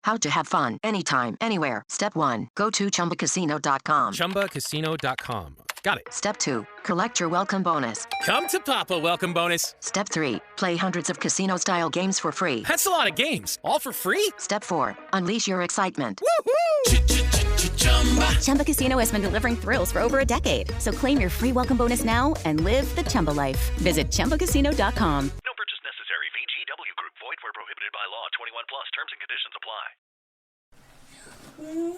How to have fun anytime, anywhere. Step 1. Go to ChumbaCasino.com. ChumbaCasino.com. Got it. Step 2. Collect your welcome bonus. Come to Papa welcome bonus. Step 3. Play hundreds of casino-style games for free. That's a lot of games. All for free? Step 4. Unleash your excitement. Woohoo! Chumba Casino has been delivering thrills for over a decade. So claim your free welcome bonus now and live the Chumba life. Visit ChumbaCasino.com. No purchase necessary. VGW Group. Void where prohibited by law. 21 plus. Terms and conditions apply.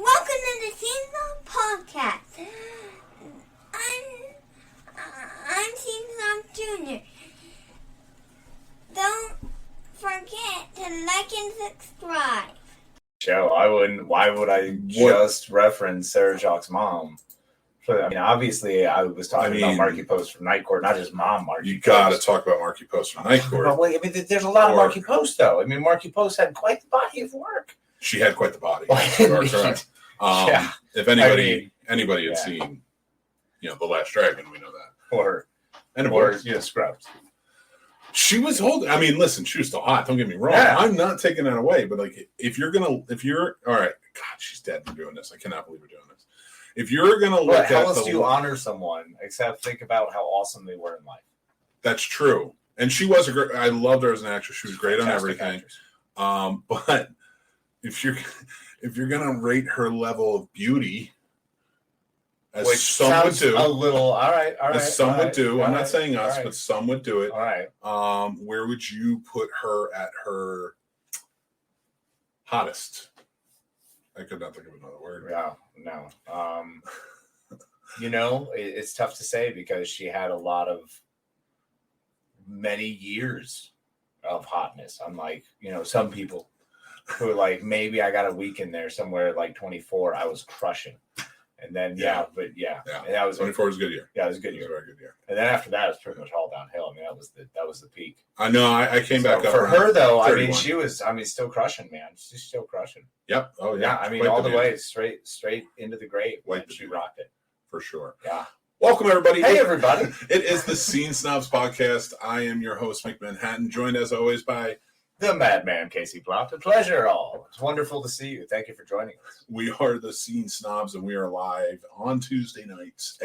Welcome to the Teen Snob Podcast. I'm Teen Snob Jr. Don't forget to like and subscribe. Show. I wouldn't. Why would I just reference Sarah Jacques' mom? I mean, obviously, I was talking about Marky Post from Night Court, not just mom Marky. You got to talk about Marky Post from Night Court. But wait, I mean, there's a lot of Marky Post, though. I mean, Marky Post had quite the body of work. She had quite the body. Correct. Yeah. If anybody had seen, The Last Dragon, we know that. Or Scrubs. She was old. I mean, listen, she was still hot. Don't get me wrong. Yeah. I'm not taking that away. But like, if you're all right, God, she's dead for doing this. I cannot believe we're doing this. If you're gonna look at how else do you honor someone except think about how awesome they were in life? That's true. And she was I loved her as an actress. She was great on everything. But if you're gonna rate her level of beauty, as some would do, a little, all right. As some would do. I'm not saying us, but some would do it. All right. Where would you put her at her hottest? I could not think of another word. No. It's tough to say because she had many years of hotness. Unlike, some people who are like, maybe I got a week in there somewhere like 24. I was crushing. And then, And that was 24 was a good year. Yeah, it was a good year. It was a very good year. And then after that, it was pretty much all downhill. I mean, that was the peak. I know. I came back up for her though. 31. I mean, she was. still crushing, man. She's still crushing. Yep. Oh yeah. I mean, all the way straight into the grave. She rocked it for sure. Yeah. Welcome everybody. Hey everybody. It is the Scene Snobs podcast. I am your host, McManhattan, joined as always by the Madman, Casey Blount. A pleasure, all. It's wonderful to see you. Thank you for joining us. We are the Scene Snobs, and we are live on Tuesday nights,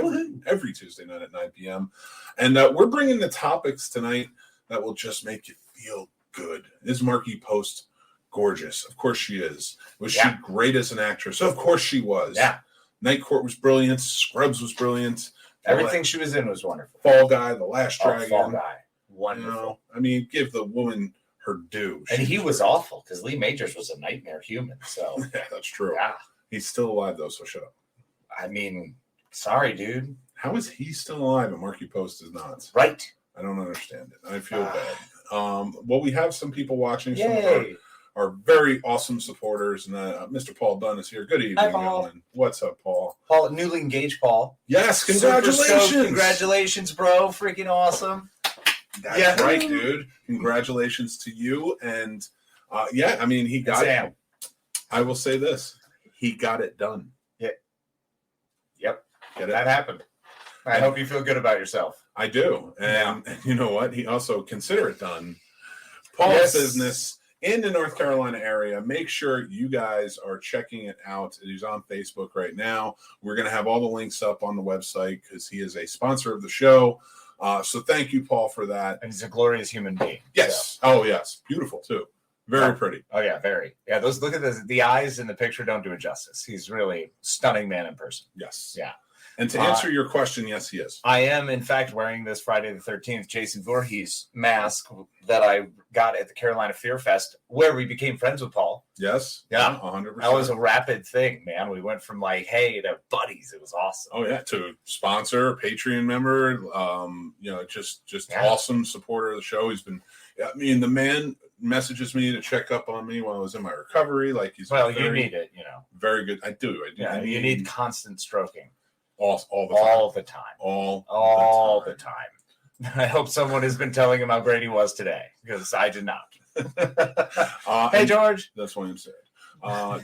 every Tuesday night at 9 p.m. And we're bringing the topics tonight that will just make you feel good. Is Marky Post gorgeous? Of course she is. Was she great as an actress? Of course she was. Yeah. Night Court was brilliant. Scrubs was brilliant. Everything she was in was wonderful. Fall Guy, The Last Dragon. Fall Guy. Wonderful. I mean, give the woman her due. And he was awful because Lee Majors was a nightmare human. So yeah, that's true. Yeah. He's still alive though, so shut up. I mean, sorry, dude. How is he still alive and Marky Post is not? Right. I don't understand it. I feel bad. Well, we have some people watching. Some Yay. of our very awesome supporters, and Mr. Paul Dunn is here. Good evening, Hi, Paul. gentlemen. What's up, Paul? Paul, newly engaged Paul. Yes, congratulations. Congratulations, bro. Freaking awesome. That's right, dude. Congratulations to you. And I mean, he got it. I will say this. He got it done. Yeah. Yep. That happened. I hope you feel good about yourself. I do. And you know what? He also consider it done. Paul's business in the North Carolina area. Make sure you guys are checking it out. He's on Facebook right now. We're going to have all the links up on the website because he is a sponsor of the show. So thank you, Paul, for that. And he's a glorious human being. Yes. So. Oh, yes. Beautiful, too. Very pretty. Oh, yeah, very. Yeah, look at the eyes in the picture don't do it justice. He's really a stunning man in person. Yes. Yeah. And to answer your question, yes, he is. I am, in fact, wearing this Friday the 13th Jason Voorhees mask that I got at the Carolina Fear Fest, where we became friends with Paul. Yes. Yeah. 100%. That was a rapid thing, man. We went from like, hey, to buddies. It was awesome. Oh, yeah. To sponsor, Patreon member, just awesome supporter of the show. He's been, the man messages me to check up on me while I was in my recovery. Like you need it, Very good. I do. Yeah, you need constant stroking. All the time. All the time. I hope someone has been telling him how great he was today, because I did not. Hey, George. That's what I'm saying.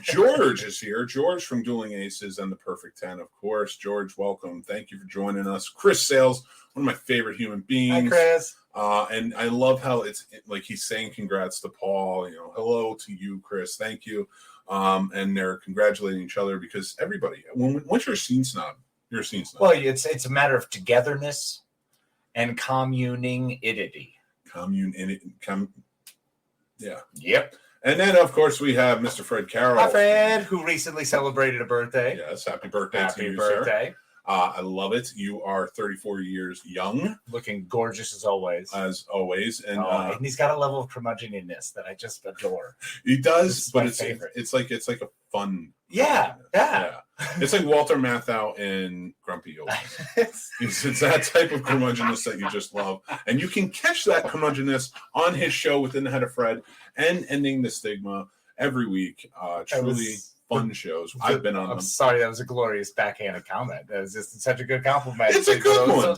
George is here. George from Dueling Aces and the Perfect 10, of course. George, welcome. Thank you for joining us. Chris Sales, one of my favorite human beings. Hi, Chris. And I love how it's like he's saying congrats to Paul. Hello to you, Chris. Thank you. and they're congratulating each other because everybody, once you're a scene snob, you're a scene snob. Well, it's a matter of togetherness and communing-idity. Yeah. Yep. And then, of course, we have Mr. Fred Carroll. Hi, Fred, who recently celebrated a birthday. Yes, happy birthday to Happy you, birthday. sir. I love it. You are 34 years young. Looking gorgeous as always. And he's got a level of curmudgeoniness that I just adore. He does, It's but my it's favorite. it's like a fun. Yeah. It's like Walter Matthau in Grumpy Old. It's that type of curmudgeonness that you just love. And you can catch that curmudgeonness on his show Within the Head of Fred and Ending the Stigma every week. Truly fun shows. I've been on them. I'm sorry, that was a glorious backhanded comment. That was just such a good compliment. It's a good one.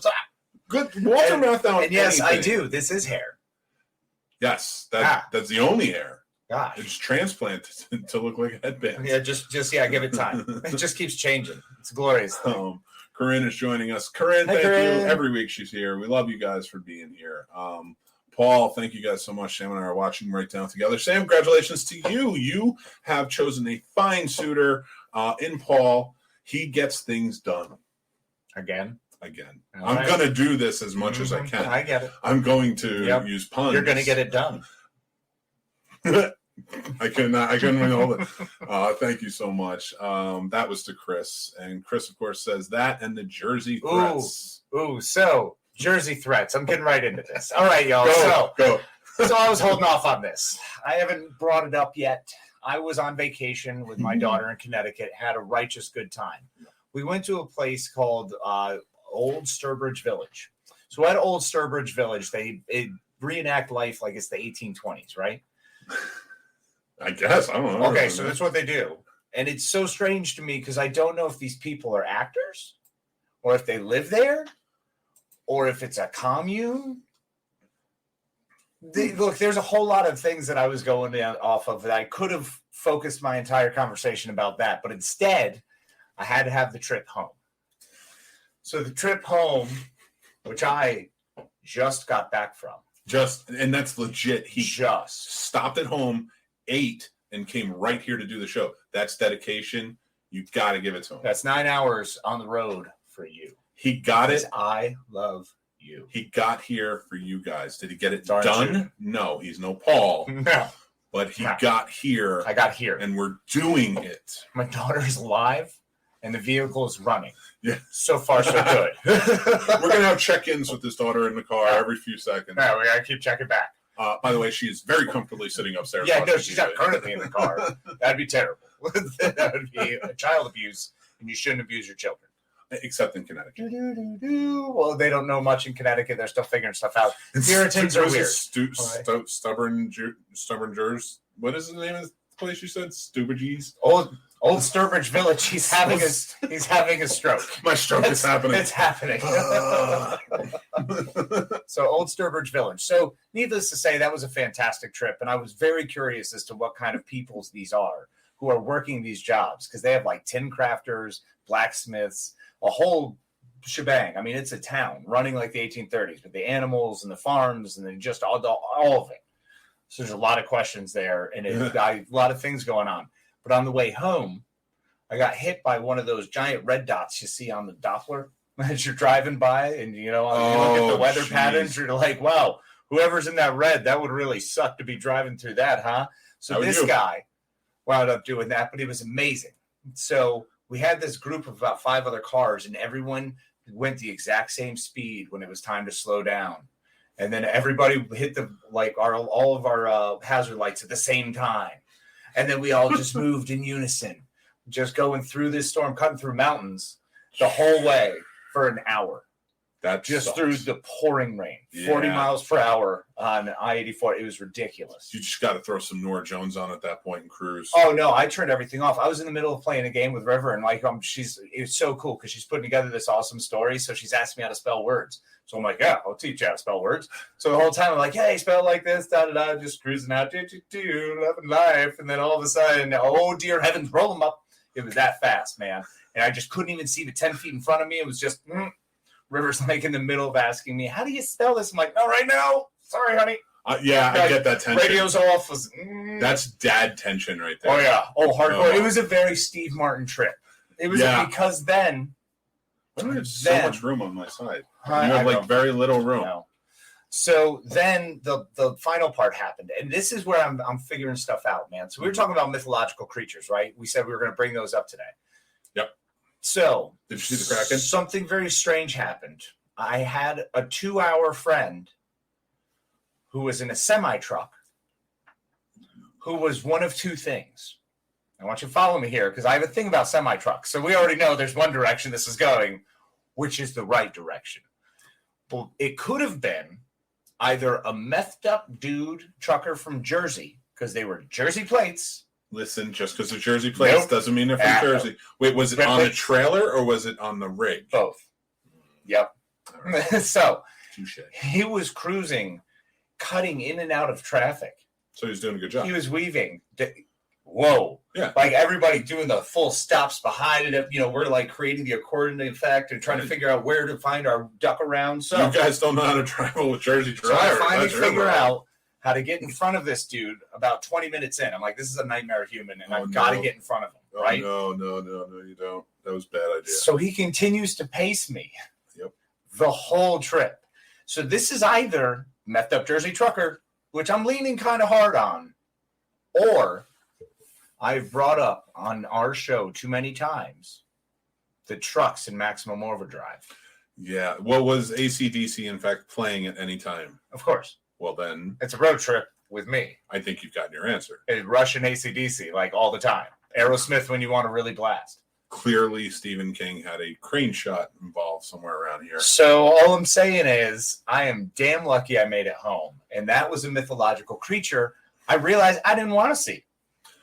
Good Walter Matthau. And yes, I do. This is hair. Yes, that's the only hair. Gosh. It's transplanted to look like a headband. Yeah, just give it time. It just keeps changing. It's glorious. Corinne is joining us. Corinne, thank Corinne. you. Every week she's here. We love you guys for being here. Paul, thank you guys so much. Sam and I are watching right down together. Sam, congratulations to you. You have chosen a fine suitor in Paul. He gets things done. Again. All I'm right. Going to do this as much as I can. I get it. I'm going to use puns. You're going to get it done. I couldn't hold it. Thank you so much. That was to Chris. And Chris, of course, says that and the Jersey threats. So Jersey threats. I'm getting right into this. All right, y'all. Go. So I was holding off on this. I haven't brought it up yet. I was on vacation with my daughter in Connecticut, had a righteous good time. We went to a place called Old Sturbridge Village. So at Old Sturbridge Village, they reenact life like it's the 1820s, right? I guess. I don't know. Okay, so that's what they do. And it's so strange to me because I don't know if these people are actors or if they live there or if it's a commune. Look, there's a whole lot of things that I was going off of that I could have focused my entire conversation about that. But instead, I had to have the trip home. So the trip home, which I just got back from. And that's legit. He just stopped at home, ate, and came right here to do the show. That's dedication. You got to give it to him. That's 9 hours on the road for you. He got it. I love you. He got here for you guys. Did he get it Darn done? sure. No, he's no Paul. No. But he got here. I got here. And we're doing it. My daughter is alive, and the vehicle is running. Yeah. So far, so good. We're going to have check-ins with this daughter in the car every few seconds. Yeah, we got to keep checking back. By the way, she's very comfortably sitting upstairs. Yeah, no, she's not currently in the car. That'd be terrible. That would be child abuse, and you shouldn't abuse your children. Except in Connecticut. Well, they don't know much in Connecticut. They're still figuring stuff out. Puritans are weird. Stubborn jurors. What is the name of the place you said? Stupides. Old Sturbridge Village. He's having a stroke. My stroke is happening. It's happening. So Old Sturbridge Village. So needless to say, that was a fantastic trip, and I was very curious as to what kind of peoples these are who are working these jobs, because they have like tin crafters, blacksmiths, a whole shebang. I mean, it's a town running like the 1830s with the animals and the farms and then just all of it. So there's a lot of questions there and a lot of things going on. But on the way home, I got hit by one of those giant red dots you see on the Doppler as you're driving by, and you look at the weather patterns. You're like, wow, whoever's in that red, that would really suck to be driving through that, huh? So this guy wound up doing that, but it was amazing. So we had this group of about 5 other cars, and everyone went the exact same speed when it was time to slow down. And then everybody hit all of our hazard lights at the same time. And then we all just moved in unison, just going through this storm, cutting through mountains the whole way for an hour. That just sucks. through the pouring rain, 40 miles per hour on I-84. It was ridiculous. You just got to throw some Nora Jones on at that point and cruise. Oh no, I turned everything off. I was in the middle of playing a game with River, and it's so cool because she's putting together this awesome story. So she's asking me how to spell words. So I'm like, yeah, I'll teach you how to spell words. So the whole time I'm like, hey, spell like this, da-da-da, just cruising out, loving life. And then all of a sudden, oh, dear heavens, roll them up. It was that fast, man. And I just couldn't even see the 10 feet in front of me. It was just, River's like in the middle of asking me, how do you spell this? I'm like, no, right now. Sorry, honey. Yeah, I get that tension. Radio's off. That's dad tension right there. Oh, yeah. Oh, hardcore. It was a very Steve Martin trip. It was because then. I don't have so much room on my side. You have very little room. No. So then the final part happened. And this is where I'm figuring stuff out, man. So we were talking about mythological creatures, right? We said we were going to bring those up today. Yep. So. Did you see the Kraken? Something very strange happened. I had a 2-hour friend who was in a semi-truck who was one of two things. I want you to follow me here because I have a thing about semi-trucks. So we already know there's one direction this is going, which is the right direction. But it could have been either a methed up dude trucker from Jersey because they were Jersey plates. Listen, just because they're Jersey plates doesn't mean they're from Jersey. No. Wait, was it on a trailer or was it on the rig? Both. Yep. Right. So touche. He was cruising, cutting in and out of traffic. So he was doing a good job. He was weaving. Whoa. Yeah. Like everybody doing the full stops behind it. You know, we're like creating the accordion effect and trying to figure out where to find our duck around. So you guys don't know how to travel with Jersey drivers. So I finally figure out how to get in front of this dude about 20 minutes in. I'm like, this is a nightmare human, and I've got to get in front of him, right? No, you don't. That was a bad idea. So he continues to pace me the whole trip. So this is either methed up Jersey trucker, which I'm leaning kind of hard on, or I've brought up on our show too many times the trucks in Maximum Overdrive. Yeah. Well, was AC/DC, in fact, playing at any time? Of course. Well, then. It's a road trip with me. I think you've gotten your answer. Russian AC/DC, like all the time. Aerosmith when you want to really blast. Clearly, Stephen King had a crane shot involved somewhere around here. So all I'm saying is I am damn lucky I made it home. And that was a mythological creature I realized I didn't want to see.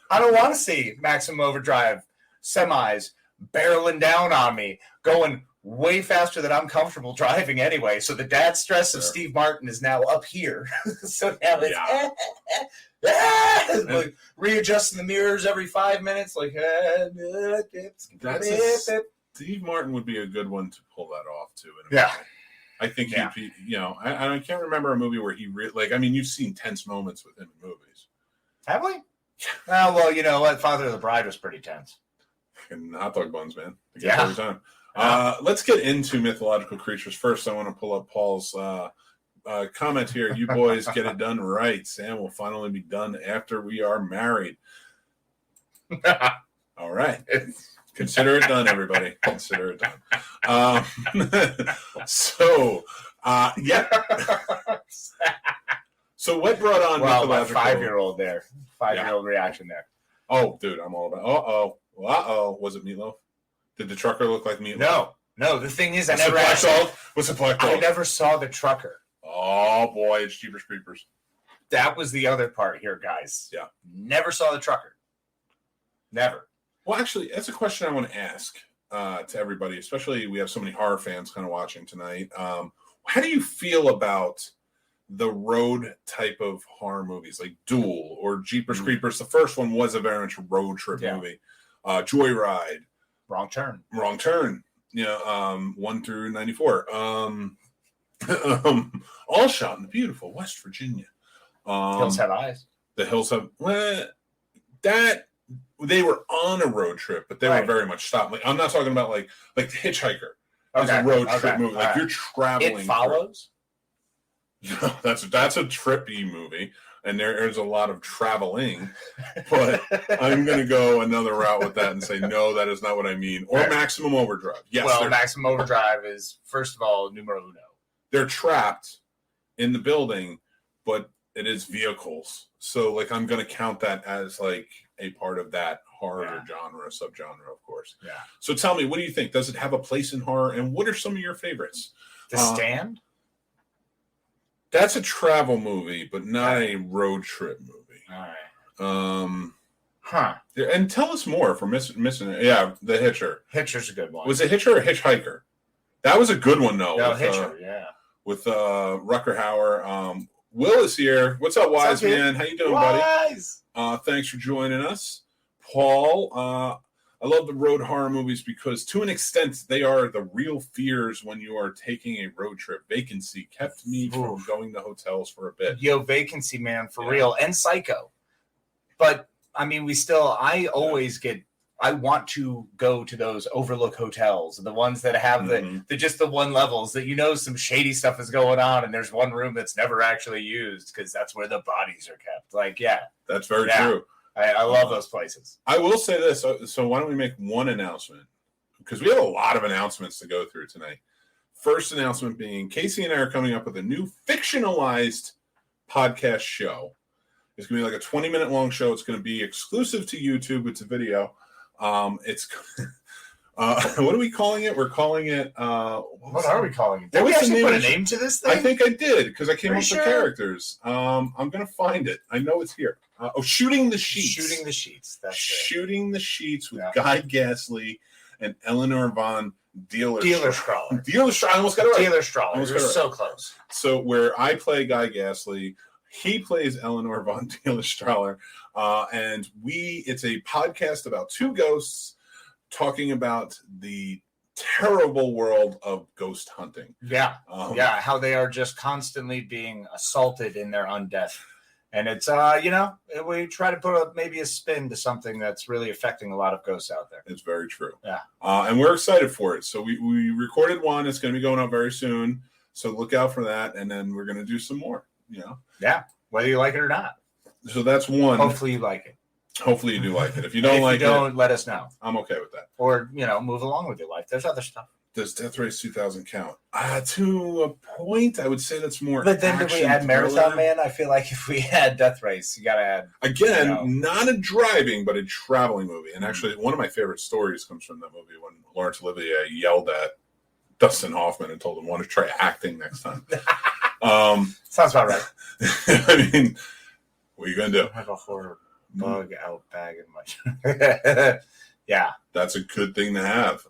I don't want to see Maximum Overdrive semis barreling down on me, going way faster than I'm comfortable driving anyway. So the dad stress of Steve Martin is now up here. So now it's like readjusting the mirrors every 5 minutes. Like, Steve Martin would be a good one to pull that off too. I think he'd be, I can't remember a movie where he you've seen tense moments with him in movies. Have we? Oh, well, you know what? Father of the Bride was pretty tense. And hot dog buns, man. Every time. Let's get into mythological creatures. First, I want to pull up Paul's comment here. You boys get it done right. Sam will finally be done after we are married. All right. Consider it done, everybody. Consider it done. So what brought on mythological? My 5-year-old there. 5-year-old reaction there. Oh, dude, I'm all about Was it Meatloaf? Did the trucker look like Meatloaf? No. The thing is, Was it Black Dog? I never saw the trucker. Oh, boy, it's Jeepers Creepers. That was the other part here, guys. Yeah. Never saw the trucker. Never. Well, actually, that's a question I want to ask to everybody, especially we have so many horror fans kind of watching tonight. How do you feel about the road type of horror movies like Duel or Jeepers Creepers? The first one was a very much road trip movie. Joyride. Wrong Turn. 1 through 94. All shot in beautiful West Virginia. Hills Have Eyes. The Hills Have... that... They were on a road trip, but they were very much stopped. Like, I'm not talking about like The Hitchhiker. It's a road trip movie. Like you're traveling. It Follows. That's a trippy movie, and there's a lot of traveling. But I'm going to go another route with that and say no, that is not what I mean. Or Maximum Overdrive. Yes. Well, Maximum Overdrive is first of all numero uno. They're trapped in the building, but it is vehicles. So like I'm going to count that as like a part of that horror genre, subgenre, of course. Yeah. So tell me, what do you think? Does it have a place in horror? And what are some of your favorites? The Stand? That's a travel movie, but not a road trip movie. All right. And tell us more if we're missing it. Yeah, The Hitcher. Hitcher's a good one. Was it Hitcher or Hitchhiker? That was a good one, though. No, Hitcher, With Rucker Hauer. Will is here. What's up, Wise man? How you doing, buddy? Wise! Thanks for joining us. Paul, I love the road horror movies because, to an extent, they are the real fears when you are taking a road trip. Vacancy kept me from going to hotels for a bit. Yo, Vacancy, man, for real. And Psycho. But, I mean, I want to go to those overlook hotels, the ones that have the one levels that some shady stuff is going on, and there's one room that's never actually used because that's where the bodies are kept. Like, that's very true. I love those places. I will say this. So why don't we make one announcement? Because we have a lot of announcements to go through tonight. First announcement being Casey and I are coming up with a new fictionalized podcast show. It's going to be like a 20-minute long show. It's going to be exclusive to YouTube. It's a video. It's what are we calling it? We're calling it what are we calling it? Did we actually put a name to this thing? I think I did because I came up with the characters. I'm gonna find it. I know it's here. Shooting the Sheets. Shooting the Sheets. That's Shooting the Sheets with Guy Gasly and Eleanor Von Dealerstraller. Dealerstraller. I almost got it right. Dealerstraller. You're so close. So where I play Guy Gasly, he plays Eleanor Von Dealerstraller, and it's a podcast about two ghosts talking about the terrible world of ghost hunting. How they are just constantly being assaulted in their undeath. And it's, we try to put maybe a spin to something that's really affecting a lot of ghosts out there. It's very true. Yeah. And we're excited for it. So we recorded one. It's going to be going up very soon. So look out for that. And then we're going to do some more, Yeah. Whether you like it or not. So that's one. Hopefully you like it. Hopefully you do like it. If you don't let us know. I'm okay with that. Or, move along with your life. There's other stuff. Does Death Race 2000 count? To a point, I would say that's more. But then, do we add Marathon Man? I feel like if we add Death Race, you got to add. Again, not a driving, but a traveling movie. And actually, one of my favorite stories comes from that movie when Laurence Olivier yelled at Dustin Hoffman and told him, "Want to try acting next time?" Sounds about right. I mean, what are you gonna do? I have a horror bug out bag in my. Yeah. That's a good thing to have.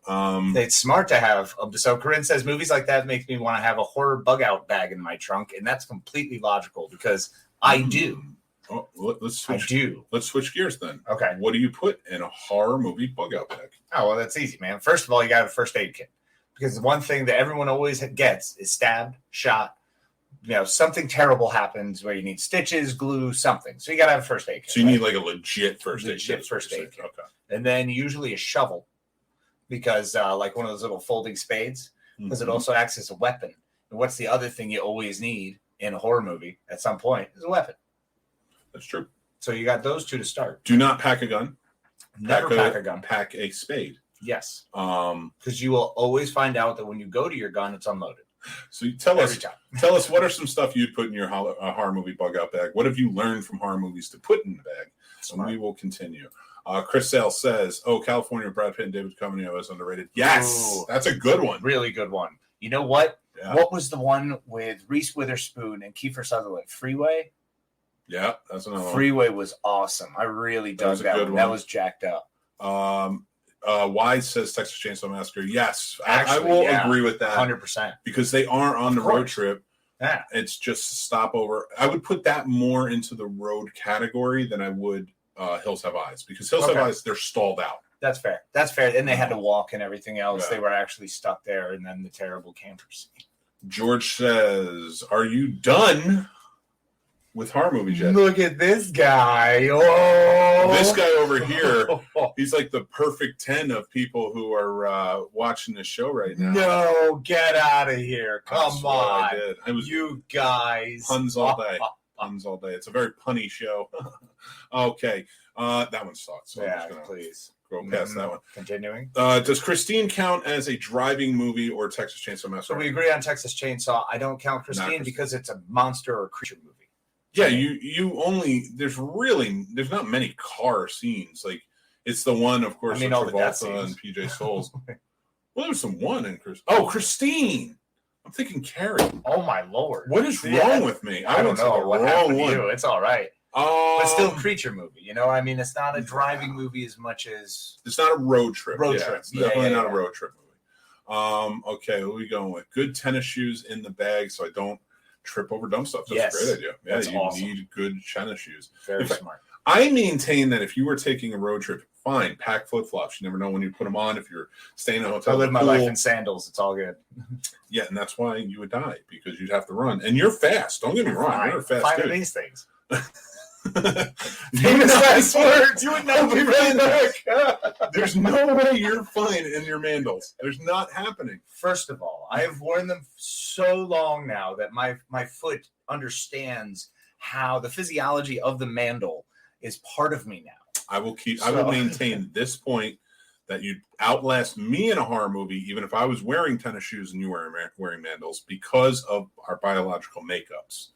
It's smart to have. So Corinne says movies like that make me want to have a horror bug out bag in my trunk, and that's completely logical because I do. Oh, let's switch. I do. Let's switch gears then. Okay. What do you put in a horror movie bug out bag? Oh, well, that's easy, man. First of all, you got a first aid kit because one thing that everyone always gets is stabbed, shot. Something terrible happens where you need stitches, glue, something. So you got to have a first aid kit. So you need like a legit first aid kit. Okay. And then usually a shovel because like one of those little folding spades because it also acts as a weapon. And what's the other thing you always need in a horror movie at some point is a weapon. That's true. So you got those two to start. Do not pack a gun. Never pack a gun. Pack a spade. Yes. Because you will always find out that when you go to your gun, it's unloaded. So tell us what are some stuff you'd put in your horror movie bug out bag? What have you learned from horror movies to put in the bag? And we will continue. Chris Sale says, California, Brad Pitt and David Duchovny was underrated. Yes, that's a good one. Really good one. You know what? Yeah. What was the one with Reese Witherspoon and Kiefer Sutherland? Freeway? Yeah, that's another one. Freeway was awesome. I really dug that one. That was jacked up. Wise says Texas Chainsaw Massacre. Yes, actually, I will agree with that 100% because they are on the road trip. Yeah, it's just a stopover. I would put that more into the road category than I would Hills Have Eyes because Hills Have Eyes, they're stalled out. That's fair. And they had to walk and everything else. Yeah. They were actually stuck there, and then the terrible campers. George says, "Are you done with horror movies yet?" Look at this guy. Oh, this guy over here. He's like the perfect 10 of people who are watching this show right now. No, get out of here. Come on. I did. You guys. Puns all day. Puns all day. It's a very punny show. Okay. That one sucks. So yeah, please. Go past that one. Continuing. Does Christine count as a driving movie or Texas Chainsaw Massacre? So we agree on Texas Chainsaw. I don't count Christine because it's a monster or creature movie. Yeah, you only there's not many car scenes. Like it's the one, of course, with Travolta and PJ Souls. Well, there's some one in Christine. I'm thinking Carrie. Oh my lord! What is wrong with me? I don't know what happened to you. It's all right. But still a creature movie. I mean, it's not a driving movie as much as it's not a road trip. It's definitely not a road trip movie. Okay, what are we going with? Good tennis shoes in the bag so I don't trip over dumb stuff. That's a great idea. Yeah, you need good tennis shoes. Very smart. I maintain that if you were taking a road trip, fine. Pack flip-flops. You never know when you put them on. If you're staying in a hotel, I live my life in sandals. It's all good. Yeah, and that's why you would die, because you'd have to run. And you're fast. Don't get me wrong. You're a fast dude. These things. Famous last words. You would not be right back. There's no way you're fine in your mandals. There's not happening. First of all, I have worn them so long now that my foot understands how the physiology of the mandal is part of me now. I will maintain this point that you'd outlast me in a horror movie, even if I was wearing tennis shoes and you were wearing mandals, because of our biological makeups.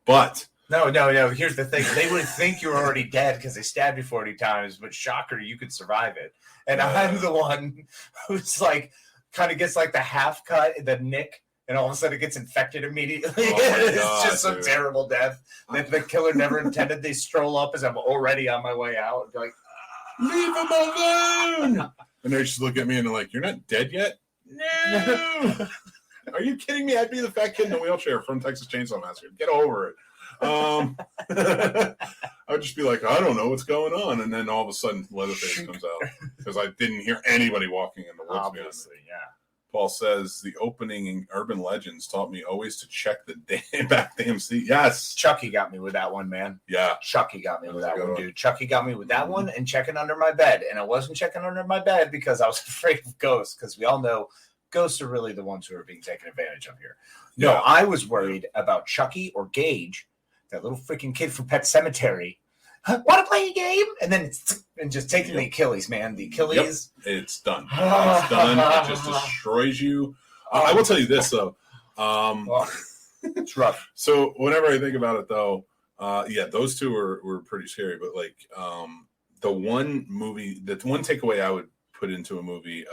But No. Here's the thing. They would think you're already dead because they stabbed you 40 times, but shocker, you could survive it. And I'm the one who's like, kind of gets like the half cut, the nick, and all of a sudden it gets infected immediately. It's just some terrible death that the killer never intended. They stroll up as I'm already on my way out and be like, leave him alone. And they just look at me and they're like, you're not dead yet? No. Are you kidding me? I'd be the fat kid in the wheelchair from Texas Chainsaw Massacre. Get over it. I would just be like, I don't know what's going on. And then all of a sudden Leatherface comes out because I didn't hear anybody walking in the woods. Obviously, yeah. Paul says the opening in Urban Legends taught me always to check the damn seat. Yes. Chucky got me with that one, man. Yeah. Chucky got me with that one, dude. Chucky got me with that one and checking under my bed. And I wasn't checking under my bed because I was afraid of ghosts, because we all know ghosts are really the ones who are being taken advantage of here. No, Yeah. I was worried about Chucky or Gage, that little freaking kid from Pet Sematary. Want to play a game? And then just taking the Achilles, man. The Achilles. Yep. It's done. It's done. It just destroys you. I will tell you this, though. It's rough. So whenever I think about it, though, those two were pretty scary. But like the one takeaway I would put into a movie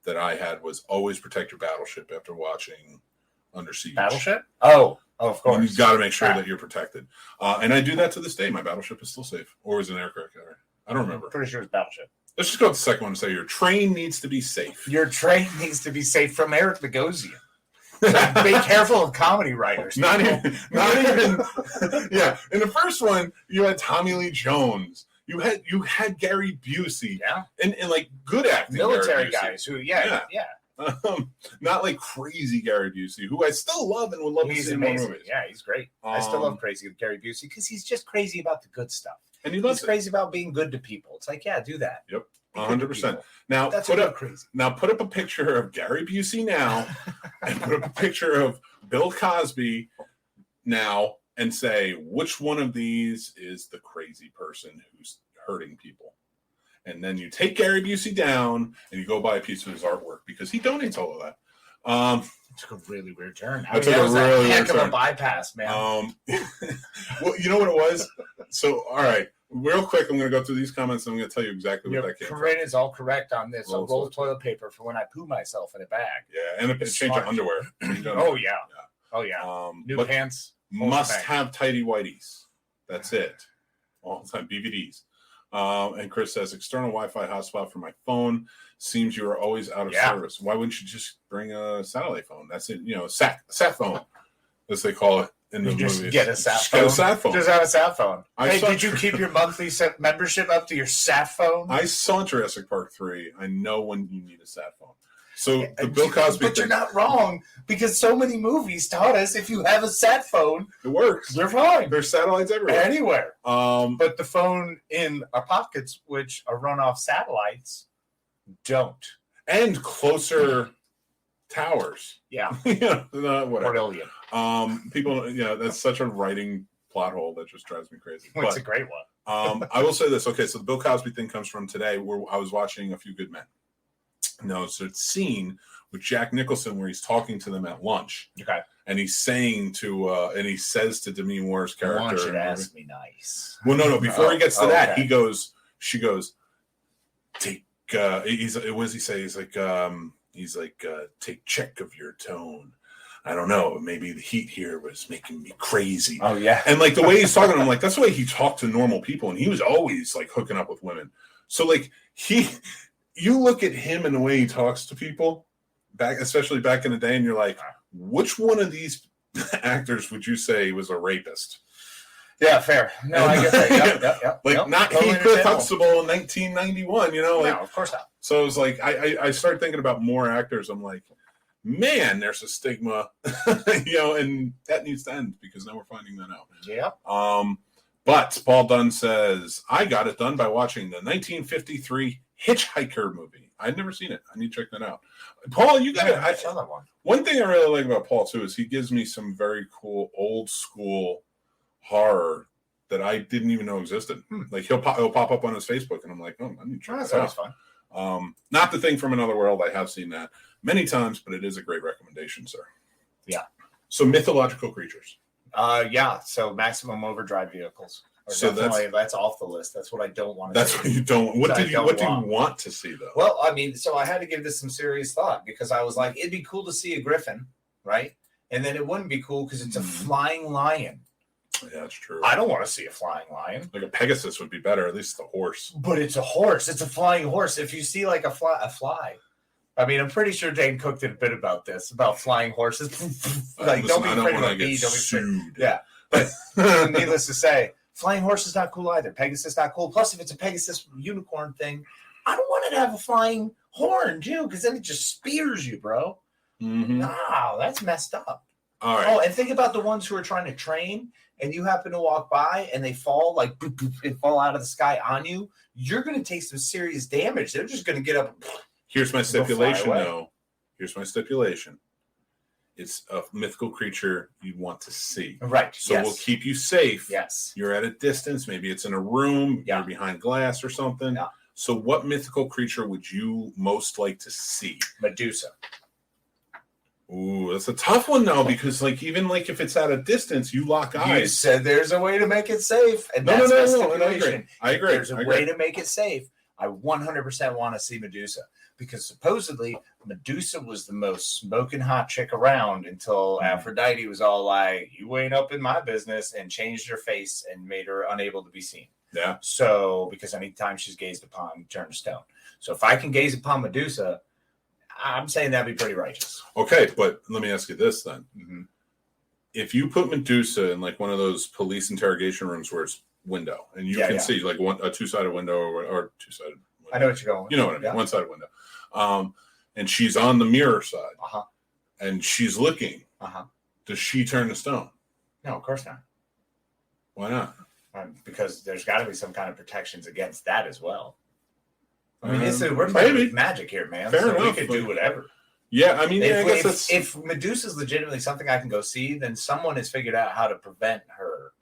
that I had was always protect your battleship after watching Under Siege. Battleship? Oh, of course. You've got to make sure that you're protected. And I do that to this day. My battleship is still safe. Or is it an aircraft carrier? I don't remember. Pretty sure it's Battleship. Let's just go with the second one and say your train needs to be safe. Your train needs to be safe from Eric Bogosian. So be careful of comedy writers. Not even. Yeah. In the first one, you had Tommy Lee Jones. You had Gary Busey. Yeah. And like good acting. Military guys who, yeah. Not like crazy Gary Busey, who I still love and would love to see in more movies. Yeah, he's great. I still love crazy Gary Busey because he's just crazy about the good stuff. And he's crazy about being good to people. It's like, yeah, do that. Yep, 100%. Now that's put up crazy. Now put up a picture of Gary Busey now, and put up a picture of Bill Cosby now, and say which one of these is the crazy person who's hurting people. And then you take Gary Busey down and you go buy a piece of his artwork because he donates all of that. It took a really weird turn. That took a really weird turn. A bypass, man. Well, you know what it was? So, all right, real quick, I'm going to go through these comments and I'm going to tell you exactly what that came from. Corinne is all correct on this. I'll roll toilet paper for when I poo myself in a bag. Yeah, and a change of underwear. Oh, yeah. Oh, yeah. New pants. Must have tidy whities. That's it. All the time. BVDs. And Chris says, external Wi-Fi hotspot for my phone. Seems you are always out of service. Why wouldn't you just bring a satellite phone? That's it. You know, sat phone, as they call it in the movies. Just get a sat just phone. Get a sat phone. Just have a sat phone. Did you keep your monthly membership up to your sat phone? I saw Jurassic Park 3. I know when you need a sat phone. So the Bill Cosby But you're not wrong, because so many movies taught us if you have a sat phone, it works. You're fine. There's satellites everywhere. Anywhere. But the phone in our pockets, which are run off satellites, don't. And closer towers. Yeah. Whatever. Brilliant. People, that's such a writing plot hole that just drives me crazy. It's a great one. I will say this. Okay, so the Bill Cosby thing comes from today, where I was watching A Few Good Men. No, so it's scene with Jack Nicholson where he's talking to them at lunch. Okay. And he's saying to, and he says to Demi Moore's character. I want you to ask me nice. Well, no. Before he gets to that, she goes, take, what does he say? He's like, take check of your tone. I don't know. Maybe the heat here was making me crazy. Oh, yeah. And like the way he's talking, I'm like, that's the way he talked to normal people. And he was always like hooking up with women. So like you look at him and the way he talks to people, especially back in the day, and you're like, which one of these actors would you say was a rapist? Yeah, fair. No, I guess that. Yep. Like Nope, not totally Heathcliff understandable. Huxtable in 1991. You know, like No, of course not. so. It was like I started thinking about more actors. I'm like, man, there's a stigma, you know, and that needs to end because now we're finding that out. Yeah. But Paul Dunn says, I got it done by watching the 1953 Hitchhiker movie. I'd never seen it. I need to check that out. Paul, you got I it. saw that one. One thing I really like about Paul, too, is he gives me some very cool old school horror that I didn't even know existed. Like he'll pop up on his Facebook, and I'm like, oh, I need to check That's that always out. fun. Not the Thing from Another World. I have seen that many times, but it is a great recommendation, sir. Yeah. So mythological creatures. Yeah. So maximum overdrive vehicles. So that's off the list. That's what I don't want to That's see. what you don't. What So do you want to see though? Well, I mean, so I had to give this some serious thought because I was like, it'd be cool to see a griffin, right? And then it wouldn't be cool because it's a flying lion. Yeah, that's true. I don't want to see a flying lion. Like a Pegasus would be better, at least the horse. But it's a horse. It's a flying horse. If you see like a fly. I mean, I'm pretty sure Jane Cook did a bit about this, about flying horses. Like, Listen, don't be I afraid of wanna a bee. get Don't be afraid. sued. Yeah. But needless to say, flying horse is not cool either. Pegasus not cool. Plus, if it's a Pegasus unicorn thing, I don't want it to have a flying horn, too, because then it just spears you, bro. Mm-hmm. No, that's messed up. All right. Oh, and think about the ones who are trying to train, and you happen to walk by, and they fall like boop, boop, and fall out of the sky on you. You're going to take some serious damage. They're just going to get up. Here's my stipulation, away. though. Here's my stipulation. It's a mythical creature you want to see. Right. So yes. we'll keep you safe. Yes. You're at a distance. Maybe it's in a room. Yeah. You're behind glass or something. Yeah. So what mythical creature would you most like to see? Medusa. Ooh, that's a tough one, though, because like even like if it's at a distance, you lock You eyes. said there's a way to make it safe, and No, that's my and stipulation. I agree. There's a way to make it safe. I 100% want to see Medusa because supposedly Medusa was the most smoking hot chick around until Aphrodite was all like, "You ain't up in my business," and changed her face and made her unable to be seen. Yeah. So because anytime she's gazed upon, turn to stone. So if I can gaze upon Medusa, I'm saying that'd be pretty righteous. Okay, but let me ask you this then. Mm-hmm. If you put Medusa in like one of those police interrogation rooms where it's window and you can see like a two-sided window or two-sided window. I know what you're going with. You know what I mean? One-sided window. And she's on the mirror side. Uh-huh. And she's looking. Uh-huh. Does she turn to stone? No, of course not. Why not? Because there's got to be some kind of protections against that as well. I mean, we're playing maybe. with magic here, man. Fair so enough, we could do whatever. Yeah, I mean, I guess that's... if Medusa's legitimately something I can go see, then someone has figured out how to prevent her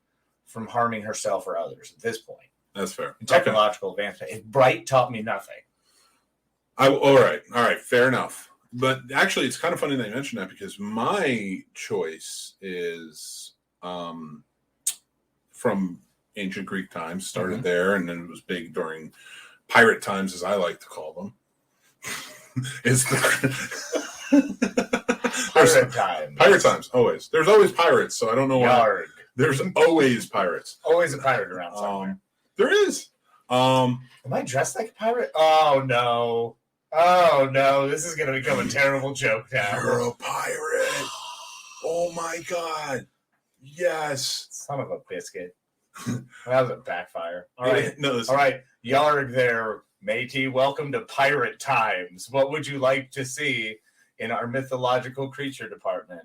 from harming herself or others at this point. That's fair. Technological advancement. If Bright taught me nothing. All right, fair enough. But actually, it's kind of funny that you mentioned that because my choice is from ancient Greek times, started there, and then it was big during pirate times, as I like to call them. Is pirate times, always. There's always pirates, so I don't know why. Yarg. There's always pirates. Always a pirate around somewhere. There is. Am I dressed like a pirate? Oh no. Oh no. This is gonna become a terrible joke now. You're a pirate. Oh my god. Yes. Son of a biscuit. That was a backfire. All right. No, all right. Yarg there, matey. Welcome to Pirate Times. What would you like to see in our mythological creature department?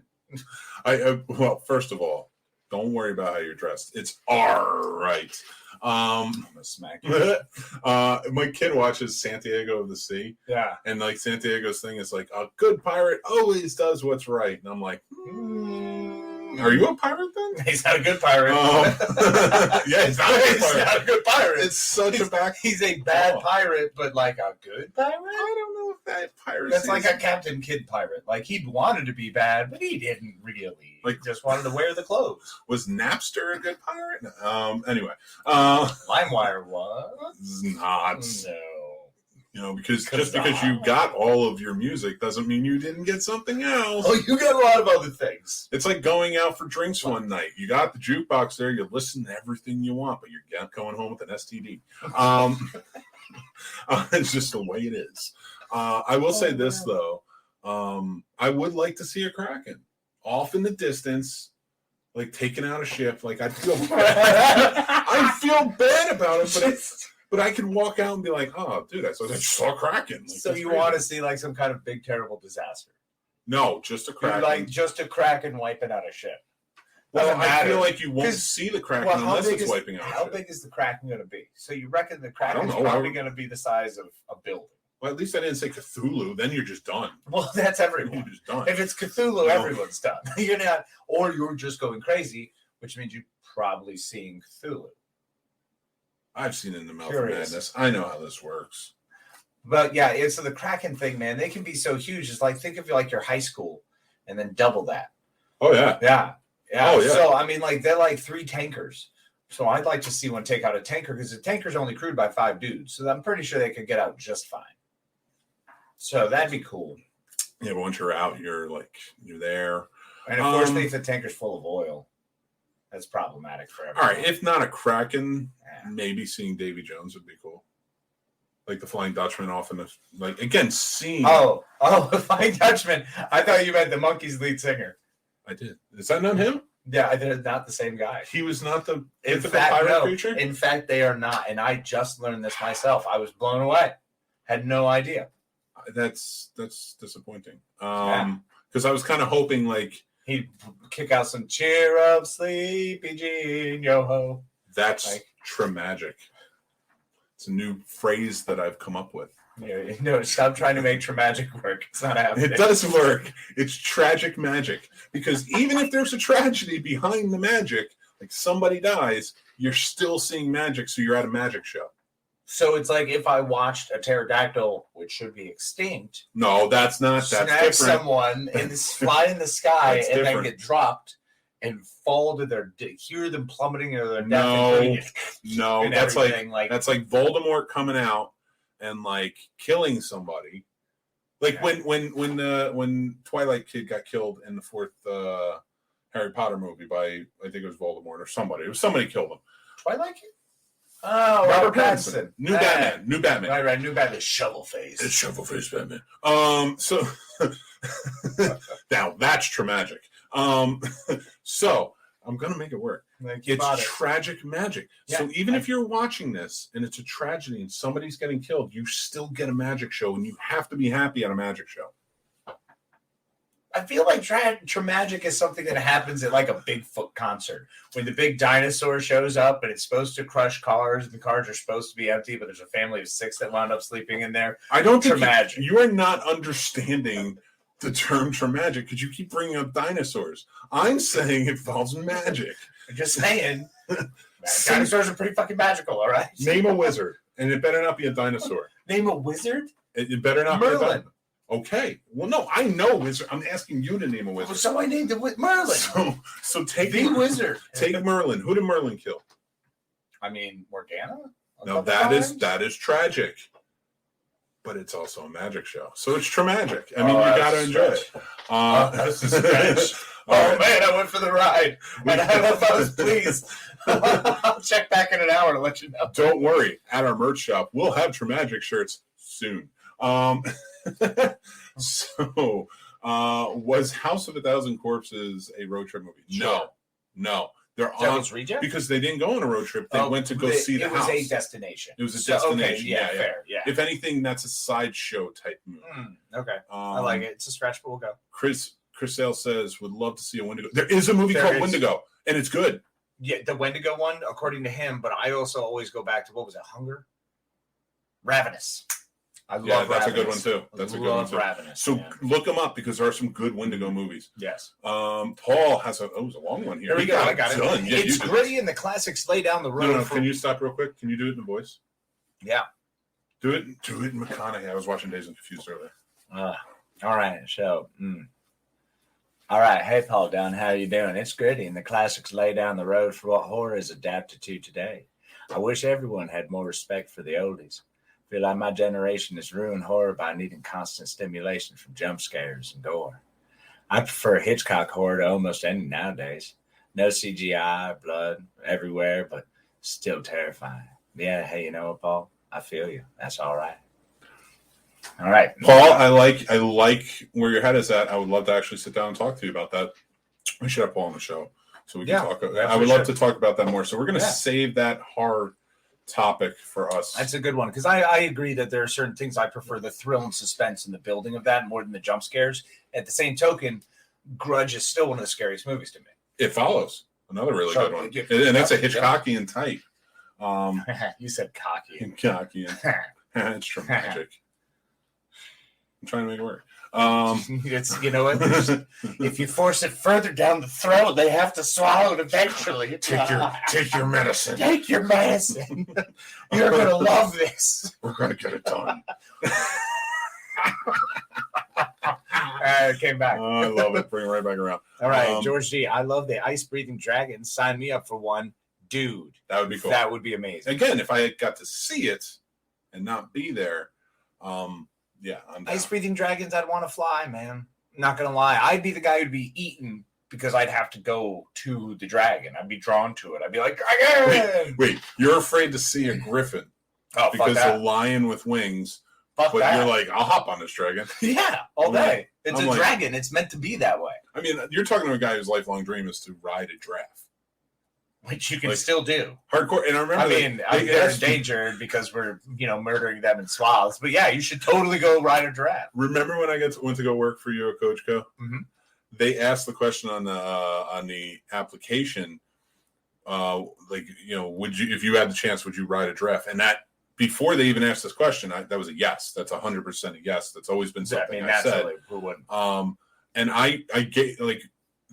Well, first of all, don't worry about how you're dressed. It's all right. I'm gonna smack you. My kid watches Santiago of the Sea. Yeah. And like Santiago's thing is like, a good pirate always does what's right. And I'm like, are you a pirate then? He's not a good pirate. Yeah, he's not a good pirate. He's not a good pirate. It's such a back. He's a bad pirate, but like a good pirate? I don't know if that pirate. That's like a Captain Kidd pirate. Like he wanted to be bad, but he didn't really. Like just wanted to wear the clothes. Was Napster a good pirate? Anyway, LimeWire was not. No. You know, because just because you got all of your music doesn't mean you didn't get something else. Oh, you got a lot of other things. It's like going out for drinks one night. You got the jukebox there. You listen to everything you want, but you're going home with an STD. It's just the way it is. I will say this, though. I would like to see a Kraken off in the distance, like taken out a ship. Like I feel bad about it, but I can walk out and be like, oh, dude, I just saw a Kraken. Like, so you want to see like some kind of big terrible disaster? No, just a Kraken. Like just a Kraken wiping out a ship. Well, I feel like you won't see the Kraken unless it's wiping out. How big is the Kraken going to be? So you reckon the Kraken is probably going to be the size of a building? Well, at least I didn't say Cthulhu. Then you're just done. Well, that's everyone. You're just done. If it's Cthulhu, everyone's done. You're not, or you're just going crazy, which means you're probably seeing Cthulhu. I've seen In the Mouth of Madness. I know how this works. But yeah, it's the Kraken thing, man. They can be so huge. It's like, think of like your high school and then double that. Oh, yeah. Yeah. Yeah. Oh, yeah. So, I mean, like, they're like 3 tankers. So I'd like to see one take out a tanker because the tanker's only crewed by 5 dudes. So I'm pretty sure they could get out just fine. So that'd be cool. Yeah, but once you're out, you're there. And of course, if the tanker's full of oil, that's problematic for everyone. All right, if not a Kraken, maybe seeing Davy Jones would be cool. Like the Flying Dutchman off in the seeing. Oh, the Flying Dutchman. I thought you meant the Monkees lead singer. I did. Is that not him? Yeah, they're not the same guy. He was not the pirate creature? In fact, they are not. And I just learned this myself. I was blown away. Had no idea. That's disappointing. Because I was kind of hoping like he'd kick out some cheer up, sleepy Jean, yo ho. That's TraMagic. It's a new phrase that I've come up with. Yeah, no, stop trying to make TraMagic work. It's not happening. It does work. It's tragic magic. Because even if there's a tragedy behind the magic, like somebody dies, you're still seeing magic, so you're at a magic show. So it's like if I watched a pterodactyl, which should be extinct. No, that's not. That's snag different. Someone and fly in the sky and then get dropped and fall to hear them plummeting to their death. No, that's like Voldemort coming out and like killing somebody. Like when Twilight Kid got killed in the 4th Harry Potter movie by, I think it was Voldemort or somebody. It was somebody killed him. Twilight Kid? Oh, Robert Pattinson. New Batman. Right. New Batman. Shovel face. It's shovel face Batman. So now that's TraMagic. So I'm gonna make it work. It's tragic magic. Yeah, so even if you're watching this and it's a tragedy and somebody's getting killed, you still get a magic show, and you have to be happy at a magic show. I feel like TraMagic is something that happens at like a Bigfoot concert when the big dinosaur shows up and it's supposed to crush cars. And the cars are supposed to be empty, but there's a family of 6 that wound up sleeping in there. I don't think TraMagic. You are not understanding the term TraMagic because you keep bringing up dinosaurs. I'm saying it involves magic. I'm just saying. Dinosaurs are pretty fucking magical, all right? Name a wizard, and it better not be a dinosaur. Name a wizard? It better not Merlin. be a dinosaur. Okay. Well, no, I know wizard. I'm asking you to name a wizard. Well, so I named it Merlin. So take the wizard. Take Merlin. Who did Merlin kill? I mean, Morgana? No, that is tragic. But it's also a magic show. So it's TraMagic. I mean, you got to enjoy it. That's a stretch. Man, I went for the ride. And I don't know if I was pleased. I'll check back in an hour to let you know. Don't worry. At our merch shop, we'll have TraMagic shirts soon. So, was House of a Thousand Corpses a road trip movie? Sure. No. They're on Reject? Because they didn't go on a road trip. They went to go see the house. It was a destination. It was a destination. Okay, fair. Yeah. If anything, that's a sideshow type movie. Okay. I like it. It's a stretch, but we'll go. Chris Sale says, would love to see a Wendigo. There is a movie called Wendigo, and it's good. Yeah, the Wendigo one, according to him, but I also always go back to, what was it, Hunger? Ravenous. I love that's Ravenous. a good one too. That's a good one too. Ravenous. So look them up because there are some good Wendigo movies. Yes. Paul has it was a long one here. There we go. I got it. Done. Yeah, it's gritty and the classics lay down the road. No. Can you stop real quick? Can you do it in the voice? Yeah. Do it in McConaughey. I was watching Days and Confused earlier. All right. So, all right. Hey, Paul Dunn, how you doing? It's gritty and the classics lay down the road for what horror is adapted to today. I wish everyone had more respect for the oldies. I feel like my generation has ruined horror by needing constant stimulation from jump scares and gore. I prefer Hitchcock horror to almost any nowadays. No CGI, blood everywhere, but still terrifying. Yeah, hey, you know what, Paul? I feel you. That's all right. All right. Paul, I like where your head is at. I would love to actually sit down and talk to you about that. We should have Paul on the show. so we can talk. Yeah, I would for love to talk about that more. So we're going to save that horror topic for us. That's a good one because I agree that there are certain things I prefer the thrill and suspense in the building of that more than the jump scares. At the same token, Grudge is still one of the scariest movies to me. It Follows, another really good one, and that's a Hitchcockian type. You said cocky. Cocky. It's TraMagic. I'm trying to make it work. It's you know what? If you force it further down the throat, they have to swallow it eventually. Take your medicine. Take your medicine. You're gonna love this. We're gonna get it done. It came back. Oh, I love it. Bring it right back around. All right, George G. I love the ice breathing dragon. Sign me up for one, dude. That would be cool. That would be amazing. Again, if I got to see it and not be there, yeah, I'm down. Ice breathing dragons, I'd want to fly, man. Not gonna lie, I'd be the guy who'd be eaten because I'd have to go to the dragon. I'd be drawn to it. I'd be like, dragon! Wait, you're afraid to see a griffin because a lion with wings. But you're like, I'll hop on this dragon. Yeah, all day. It's a dragon. It's meant to be that way. I mean, you're talking to a guy whose lifelong dream is to ride a giraffe. Which you can still do. Hardcore. And I remember they're endangered because we're, murdering them in swaths. But yeah, you should totally go ride a giraffe. Remember when I went to go work for you at Coachco? Mm-hmm. They asked the question on the application, would you, if you had the chance, would you ride a giraffe? And that, before they even asked this question, that was a yes. That's 100% a yes. That's always been something I said. Who wouldn't? And I gave,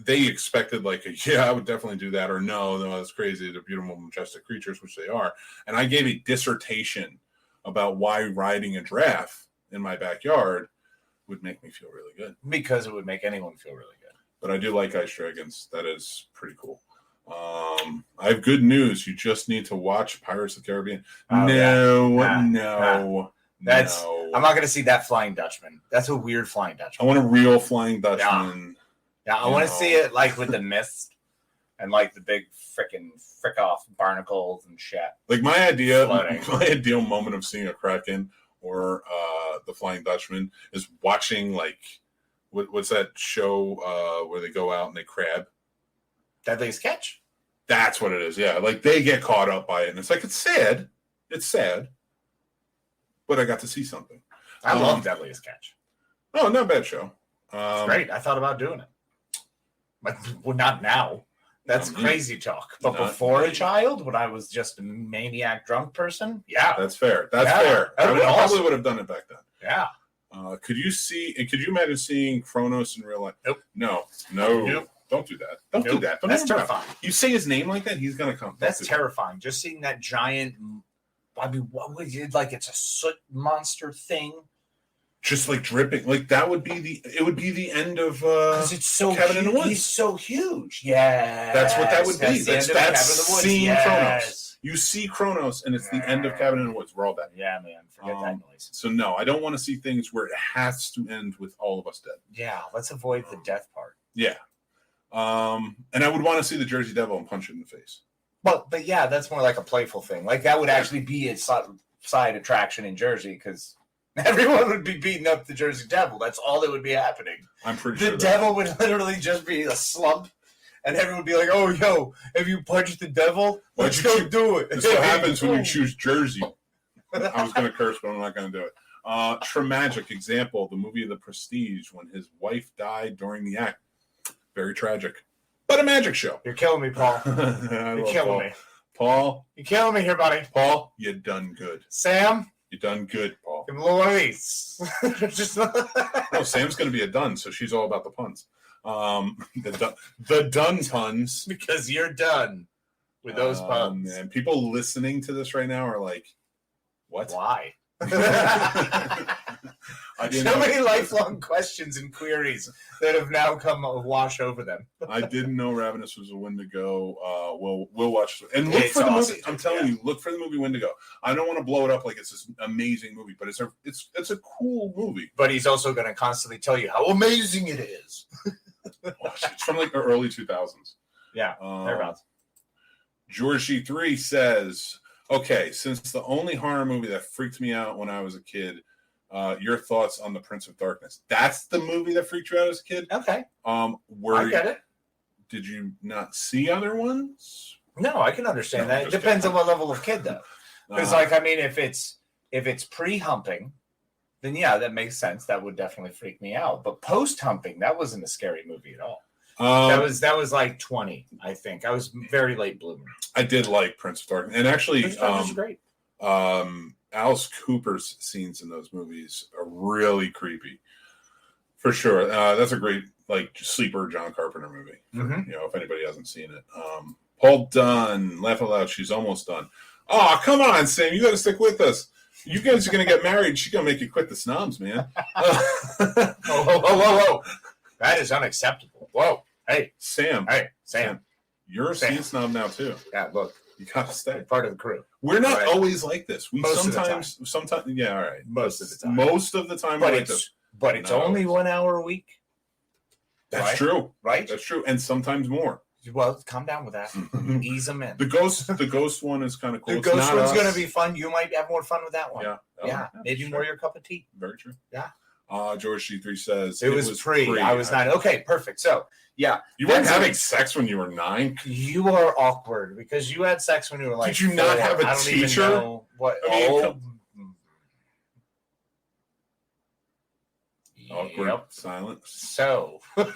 they expected I would definitely do that, or no, that's crazy. They're beautiful, majestic creatures, which they are. And I gave a dissertation about why riding a giraffe in my backyard would make me feel really good. Because it would make anyone feel really good. But I do like ice dragons. That is pretty cool. I have good news. You just need to watch Pirates of the Caribbean. Oh, no. I'm not going to see that Flying Dutchman. That's a weird Flying Dutchman. I want a real Flying Dutchman. Yeah, I want to see it with the mist and the big frick off barnacles and shit. My ideal moment of seeing a Kraken or the Flying Dutchman is watching what's that show where they go out and they crab? Deadliest Catch? That's what it is, yeah. They get caught up by it, and it's sad. It's sad. But I got to see something. I love Deadliest Catch. Oh, not a bad show. It's great. I thought about doing it. But not now. That's crazy talk. But before a child, when I was just a maniac drunk person, yeah. That's fair. That's fair. I probably would have done it back then. Yeah. Could you imagine seeing Kronos in real life? Nope. No. Nope. Don't do that. Don't do that. That's terrifying. You say his name like that, he's gonna come. That's terrifying. Just seeing that giant. I mean, what would you it's a soot monster thing? Just dripping. That would be the end of because it's so Cabin in the Woods. He's so huge. Yeah. That's what that would be. That's seeing Kronos. Yes. You see Kronos and it's the end of Cabin in the Woods. We're all dead. Yeah, man. Forget that noise. So no, I don't want to see things where it has to end with all of us dead. Yeah, let's avoid the death part. Yeah. And I would want to see the Jersey Devil and punch it in the face. But yeah, that's more like a playful thing. That would actually be a side attraction in Jersey because everyone would be beating up the Jersey Devil. That's all that would be happening. I'm pretty sure the devil would literally just be a slump, and everyone would be like, "Oh, yo, if you punch the devil, let's go do it." That's what happens when you choose Jersey. I was going to curse, but I'm not going to do it. TraMagic example: the movie The Prestige, when his wife died during the act. Very tragic, but a magic show. You're killing me, Paul. You're killing me. Paul, you're killing me here, buddy. Paul, you done good. Sam, you done good, Paul. Give him a little one of these. No, Sam's going to be a dun, so she's all about the puns. The dun puns. Because you're done with those puns. And people listening to this right now are like, what? Why? So many lifelong questions and queries that have now come wash over them. I didn't know Ravenous was a Wendigo. We'll watch it. And look for the movie. I'm telling you, look for the movie Wendigo. I don't want to blow it up like it's this amazing movie, but it's a cool movie. But he's also going to constantly tell you how amazing it is. It's from the early 2000s. Yeah, thereabouts. George G3 says, okay, since the only horror movie that freaked me out when I was a kid, your thoughts on The Prince of Darkness. That's the movie that freaked you out as a kid? Okay. I get it. did you not see other ones? No, I can understand No, that. It just depends kidding. on what level of kid, though. Because, like, I mean, if it's pre-humping, then yeah, that makes sense. That would definitely freak me out. But post-humping, that wasn't a scary movie at all. That was like 20, I think. I was very late bloomer. I did like Prince of Darkness, and actually, Prince of Darkness is great. Alice Cooper's scenes in those movies are really creepy, for sure. That's a great like sleeper John Carpenter movie. Mm-hmm. You know, if anybody hasn't seen it. Paul Dunn, laugh out loud. She's almost done. Oh, come on, Sam, you got to stick with us. You guys are gonna get married. She's gonna make you quit the Snobs, man. Whoa. That is unacceptable. Whoa. Hey, Sam. You're a Sam. scene snob now too. Yeah, look, You gotta stay. part of the crew. We're not Right. always like this. We Most of the sometimes, yeah, all right. Most of the time. Most of the time, But we're like it's this. but it's Not only always. 1 hour a week, That's right? true. right? That's true, and sometimes more. Well, calm down with that. Ease them in. The ghost one is kind of cool. The It's ghost not one's us. going to be fun. You might have more fun with that one. Yeah. Yeah, maybe sure. more your cup of tea. Very true. Yeah. George G3 says It was pre. I was 9. Okay, perfect. So, yeah. You weren't that's- having sex when you were 9. You are awkward because you had sex when you were like. Did you not 4. have a I don't even teacher? know what? I mean, Oh. Awkward Yep. silence. So when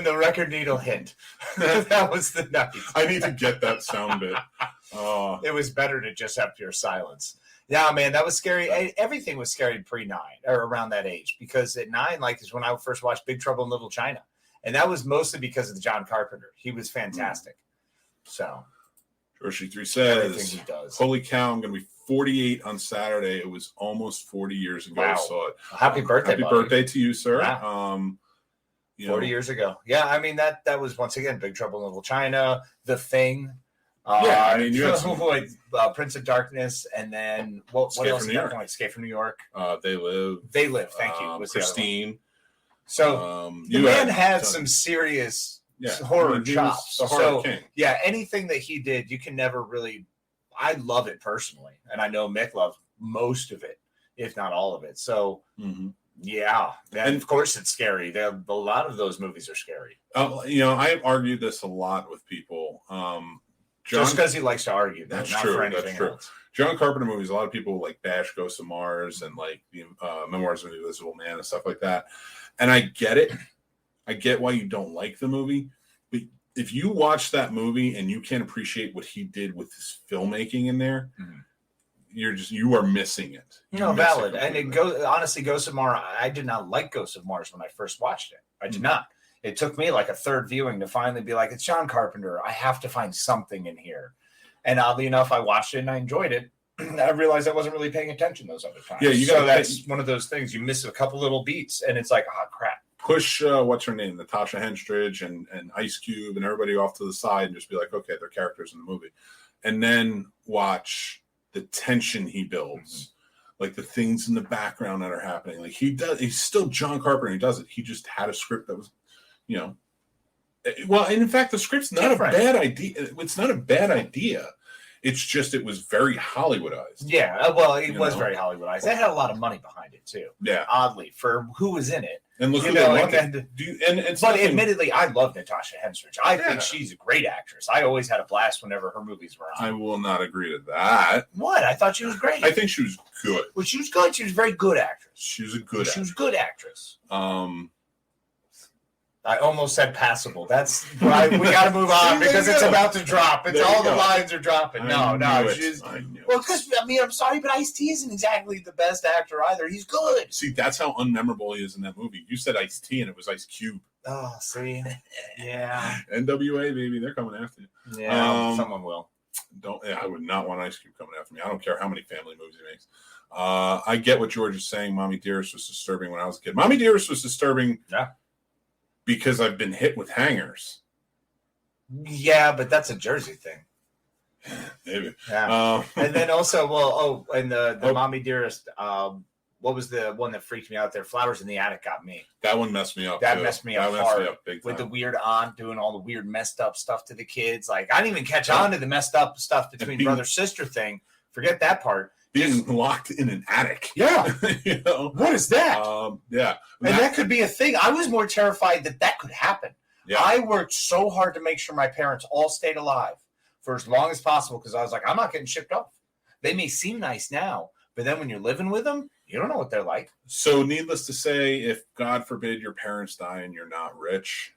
the record needle hit, that was the night. I need to get that sound bit. It was better to just have pure silence. Yeah, man, that was scary. Everything was scary pre-9 or around that age because at 9, like, is when I first watched Big Trouble in Little China, and that was mostly because of the John Carpenter. He was fantastic. So George G3 everything says, he does. "Holy cow! I'm going to be 48 on Saturday. It was almost 40 years ago. I Wow. saw it. Happy birthday, Happy buddy. birthday to you, sir. Yeah. You 40 know, years ago. Yeah, I mean that was once again Big Trouble in Little China, The Thing. Yeah, I mean, you had some- like, Prince of Darkness, and then what Escape else? from At New that York. point? Escape from New York. They live. They Live. Thank you. Was the other one. Christine. So the you man had tons. some serious Yeah, horror I mean, he was chops. the horror So king. yeah, anything that he did, you can never really. I love it personally, and I know Mick loves most of it, if not all of it. So yeah, and of course it's scary. A lot of those movies are scary. You know, I've argued this a lot with people. Just because he likes to argue, though, That's not true, for that's anything true. else. John Carpenter movies, a lot of people like bash Ghost of Mars and like the Memoirs of an Invisible Man and stuff like that. And I get it. I get why you don't like the movie. But if you watch that movie and you can't appreciate what he did with his filmmaking in there, you are missing it. No, You're missing valid. And it completely. honestly, Ghost of Mars, I did not like Ghost of Mars when I first watched it. I did not. It took me like a third viewing to finally be like, it's John Carpenter. I have to find something in here. And oddly enough, I watched it and I enjoyed it. I realized I wasn't really paying attention those other times. Yeah, you so gotta that's one of those things. You miss a couple little beats and it's like, oh, crap. Push what's her name, Natasha Henstridge and Ice Cube and everybody off to the side and just be like, okay, they're characters in the movie, and then watch the tension he builds, like the things in the background that are happening. Like he's still John Carpenter. He does it. He just had a script that was, you know, well, and in fact, the script's not Different. a bad idea. It's not a bad idea. It's just it was very Hollywoodized. Yeah, well, it You was know? very Hollywoodized. It had a lot of money behind it too. Yeah, Oddly, for who was in it. and look You who know, they and wanted. then- And it's But nothing- admittedly, I love Natasha Henstridge. I Yeah. think she's a great actress. I always had a blast whenever her movies were on. I will not agree to that. What? I thought she was great. I think she was good. Well, she was good. She was a very good actress. She was a good. She was a good actress. actress. I almost said passable. That's why we got to move on There you because it's go. about to drop. It's There you all the go. lines are dropping. No, I knew it. she's I knew well. it. Because I mean, I'm sorry, but Ice-T isn't exactly the best actor either. He's good. See, that's how unmemorable he is in that movie. You said Ice-T and it was Ice Cube. Oh, see, yeah, NWA, baby, they're coming after you. yeah. Someone will. I would not want Ice Cube coming after me. I don't care how many family movies he makes. I get what George is saying. Mommy Dearest was disturbing when I was a kid. Mommy Dearest was disturbing because I've been hit with hangers. Yeah, but that's a Jersey thing. Maybe. Yeah. And then also, and the Oh. Mommy Dearest, what was the one that freaked me out there? Flowers in the Attic got me. That one messed me up. That too. messed me up That hard. big With the time. weird aunt doing all the weird messed up stuff to the kids. Like, I didn't even catch on to the messed up stuff between brother-sister thing. Forget that part. being locked in an attic. Yeah. You know? What is that? Yeah. And that could be a thing. I was more terrified that could happen. Yeah. I worked so hard to make sure my parents all stayed alive for as long as possible because I was like, I'm not getting shipped off. They may seem nice now, but then when you're living with them, you don't know what they're like. So needless to say, if God forbid your parents die and you're not rich,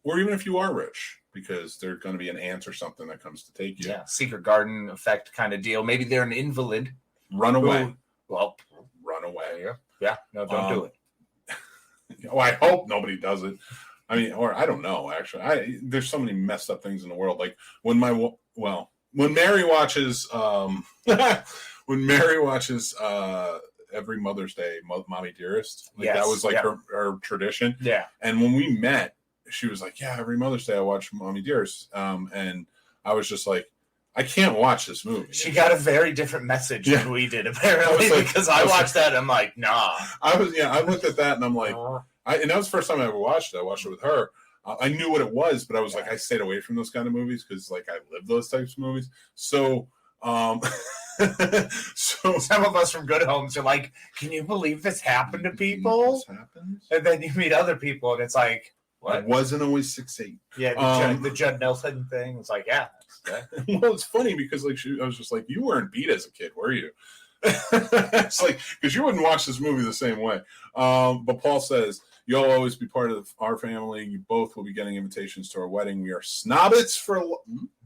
or even if you are rich, because there's going to be an aunt or something that comes to take you. Yeah, secret garden effect kind of deal. Maybe they're an invalid. Run away. Well, run away. Yeah, no, don't do it. Oh, I hope nobody does it. I mean, or I don't know, actually. There's so many messed up things in the world. Like when Mary watches every Mother's Day, Mommy Dearest. Like that was like her tradition. Yeah. And when we met, she was like, yeah, every Mother's Day I watch Mommy Dearest. And I was just like, I can't watch this movie. She got a very different message than we did, apparently, because I watched that and I'm like, nah. I looked at that and I'm like, and that was the first time I ever watched it. I watched it with her. I knew what it was, but I was like, I stayed away from those kind of movies because like I live those types of movies. So so some of us from good homes are like, can you believe this happened to people? This happens? And then you meet other people and it's like, what? It wasn't always 6'8". Yeah, the Judd Nelson thing. It's like, yeah. Well, it's funny because like I was just like, you weren't beat as a kid, were you? It's like because you wouldn't watch this movie the same way. But Paul says, you'll always be part of our family. You both will be getting invitations to our wedding. We are Snobits for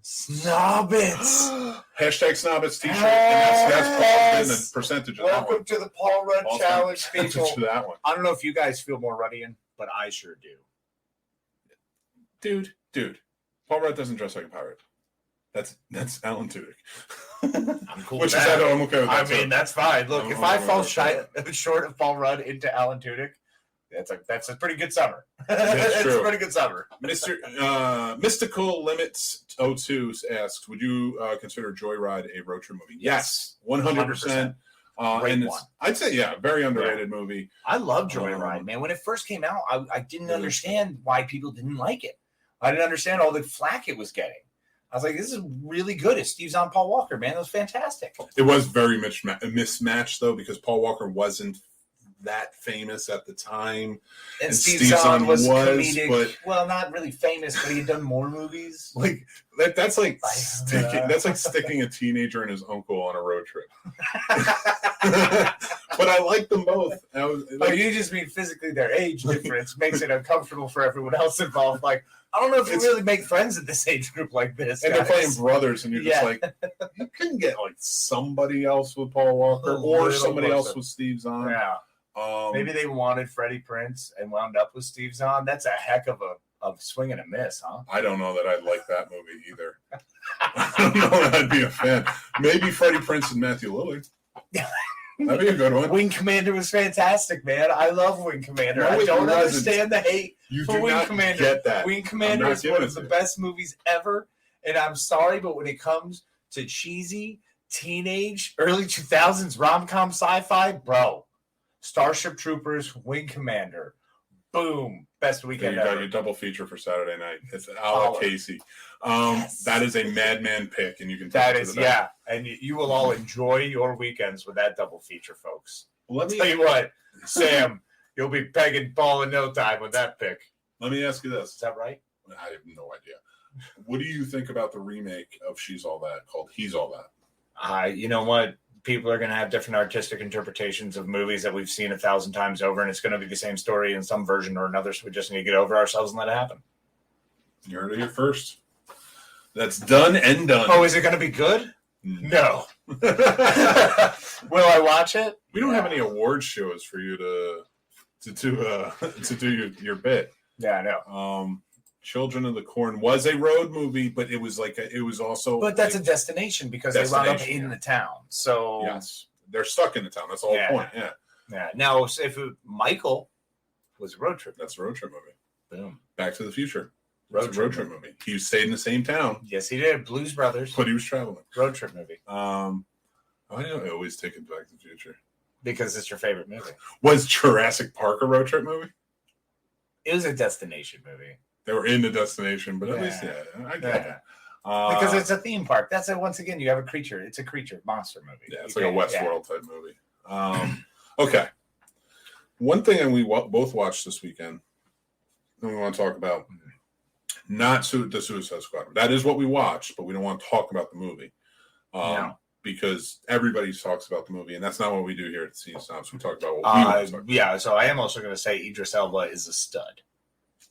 Snobits. Hashtag Snobits t-shirt. And that's Paul getting a percentage of that one. Welcome to the Paul Rudd Challenge, people. To that one. I don't know if you guys feel more Ruddian, but I sure do. Dude. Paul Rudd doesn't dress like a pirate. That's Alan Tudyk. I'm cool Which with is that. I'm okay with that. I mean, that's fine. Look, if I fall short of Paul Rudd into Alan Tudyk, that's a pretty good summer. That's true. It's a pretty good summer. Mystical Limits 02 asks, would you consider Joyride a road trip movie? Yes, 100%. Great and one. I'd say, very underrated movie. I love Joyride, man. When it first came out, I didn't understand why people didn't like it. I didn't understand all the flack it was getting. I was like, this is really good. It's Steve Zahn, Paul Walker, man. That was fantastic. It was very mismatched, though, because Paul Walker wasn't that famous at the time. And Steve Zahn was comedic. But, well, not really famous, but he had done more movies. Like that's like sticking a teenager and his uncle on a road trip. But I like them both. You just mean physically their age difference makes it uncomfortable for everyone else involved. Like, I don't know if you really make friends in this age group like this. And guys. they're playing brothers, and you're just like, you couldn't get like somebody else with Paul Walker or somebody else with Steve Zahn. Yeah. Maybe they wanted Freddie Prinze and wound up with Steve Zahn. That's a heck of a swing and a miss, huh? I don't know that I'd like that movie either. I don't know that I'd be a fan. Maybe Freddie Prinze and Matthew Lillard. That'd be a good one. Wing Commander was fantastic, man. I love Wing Commander. I don't understand the hate for Wing Commander. Get that. Wing Commander is one of the best movies ever. And I'm sorry, but when it comes to cheesy, teenage, early 2000s rom-com sci-fi, bro, Starship Troopers, Wing Commander, boom, best weekend you got ever. your double feature for Saturday night. It's Ala Casey. That is a madman pick, and you can that is and you will all enjoy your weekends with that double feature, folks. Let me tell you what, Sam, you'll be pegging Paul in no time with that pick. Let me ask you this: is that right? I have no idea. What do you think about the remake of She's All That called He's All That? You know what? People are going to have different artistic interpretations of movies that we've seen 1,000 times over, and it's going to be the same story in some version or another. So we just need to get over ourselves and let it happen. You heard it here first. That's done and done. Oh, is it going to be good? No. Will I watch it? We don't have any award shows for you to do your bit. Yeah, I know. Children of the Corn was a road movie, but it was also. But that's a destination because they wound up in the town. So yes, they're stuck in the town. That's the whole point. Yeah. Yeah. Now, if Michael was a road trip, that's a road trip movie. Boom. Back to the Future. Road trip movie. He stayed in the same town. Yes, he did. Blues Brothers. But he was traveling. Road trip movie. I always take it Back to the Future because it's your favorite movie. Was Jurassic Park a road trip movie? It was a destination movie. They were in the destination, but at least, I get that. Because it's a theme park. That's it. Once again, you have a creature. It's a creature monster movie. Yeah, it's like a Westworld type movie. Okay. One thing we both watched this weekend, and we want to talk about, not the Suicide Squad. That is what we watched, but we don't want to talk about the movie. No. Because everybody talks about the movie, and that's not what we do here at Snobs. We talk about what we want to talk about. Yeah, so I am also going to say Idris Elba is a stud.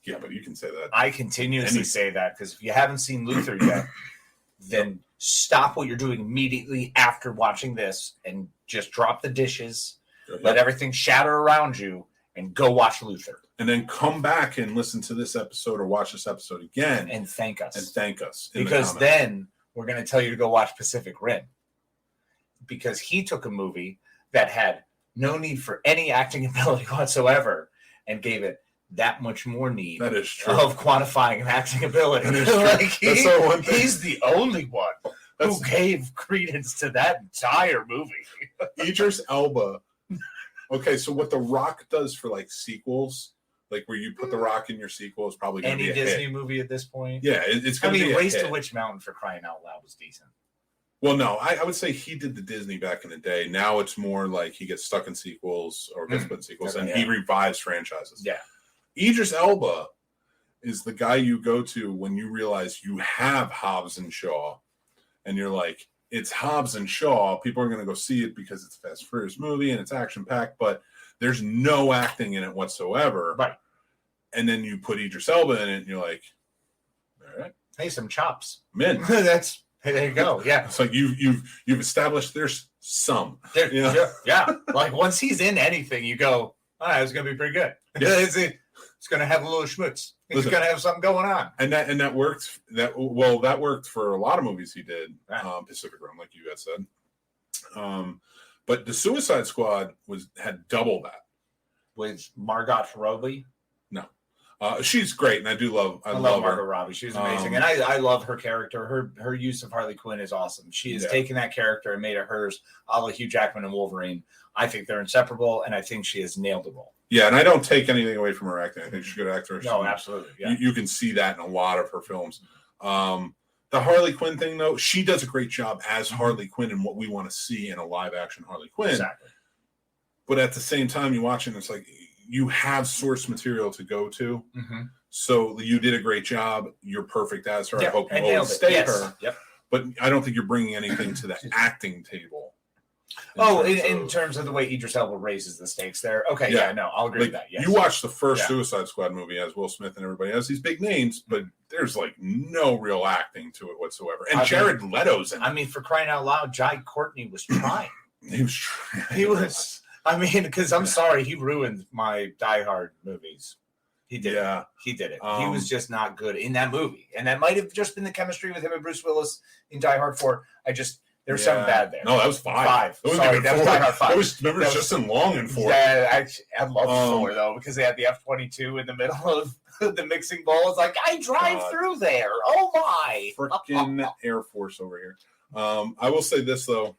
Yeah, but you can say that. I continuously say that because if you haven't seen Luther yet, then stop what you're doing immediately after watching this and just drop the dishes, let everything shatter around you, and go watch Luther. And then come back and listen to this episode or watch this episode again. And thank us. Because then we're going to tell you to go watch Pacific Rim. Because he took a movie that had no need for any acting ability whatsoever and gave it that much more need that is true. Of quantifying acting ability. He's the only one who gave credence to that entire movie. Idris Elba. Okay, so what The Rock does for like sequels, like where you put The Rock in your sequel, is probably going to be a Disney hit. movie at this point. Yeah, it's going to be a Race hit. to Witch Mountain, for crying out loud, was decent. Well, no, I would say he did the Disney back in the day. Now it's more like he gets stuck in sequels or gets put in sequels, and he revives franchises. Yeah. Idris Elba is the guy you go to when you realize you have Hobbs and Shaw, and you're like, it's Hobbs and Shaw. People are going to go see it because it's a Fast and Furious movie and it's action-packed, but there's no acting in it whatsoever. Right. And then you put Idris Elba in it, and you're like, all right. Hey, some chops. Men. There you go. Yeah. It's like you've established there's some. Yeah. Like once he's in anything, you go, all right, it's going to be pretty good. Yeah. It's going to have a little schmutz. He's going to have something going on. And that worked. That worked for a lot of movies he did. Right. Pacific Rim, like you guys said. But the Suicide Squad had double that. With Margot Robbie? No. She's great, and I love Margot Robbie. She's amazing, and I love her character. Her use of Harley Quinn is awesome. She has taken that character and made it hers, a la Hugh Jackman and Wolverine. I think they're inseparable, and I think she has nailed the role. Yeah, and I don't take anything away from her acting. I think she's a good actor. No, absolutely. Yeah. You can see that in a lot of her films. The Harley Quinn thing, though, she does a great job as Harley Quinn and what we want to see in a live-action Harley Quinn. Exactly. But at the same time, you watch it, and it's like you have source material to go to. Mm-hmm. So you did a great job. You're perfect as her. I hope you always stay her. Yep. But I don't think you're bringing anything to the acting table. In terms of the way Idris Elba raises the stakes there. Okay, no, I'll agree with that. Yes. You watch the first Suicide Squad movie as Will Smith and everybody has these big names, but there's like no real acting to it whatsoever. And Jared Leto's in it. I mean, for crying out loud, Jai Courtney was trying. He was trying. He was. I mean, because I'm sorry, he ruined my Die Hard movies. He did. Yeah, he did it. He was just not good in that movie, and that might have just been the chemistry with him and Bruce Willis in Die Hard 4. There's something bad there. No, that was 5. Sorry, that was Die Hard 5. Remember, Justin Long in 4. Yeah, I love 4 though because they had the F-22 in the middle of the mixing bowl. It's like I drive through there. Oh my! Freaking Air Force over here. I will say this though.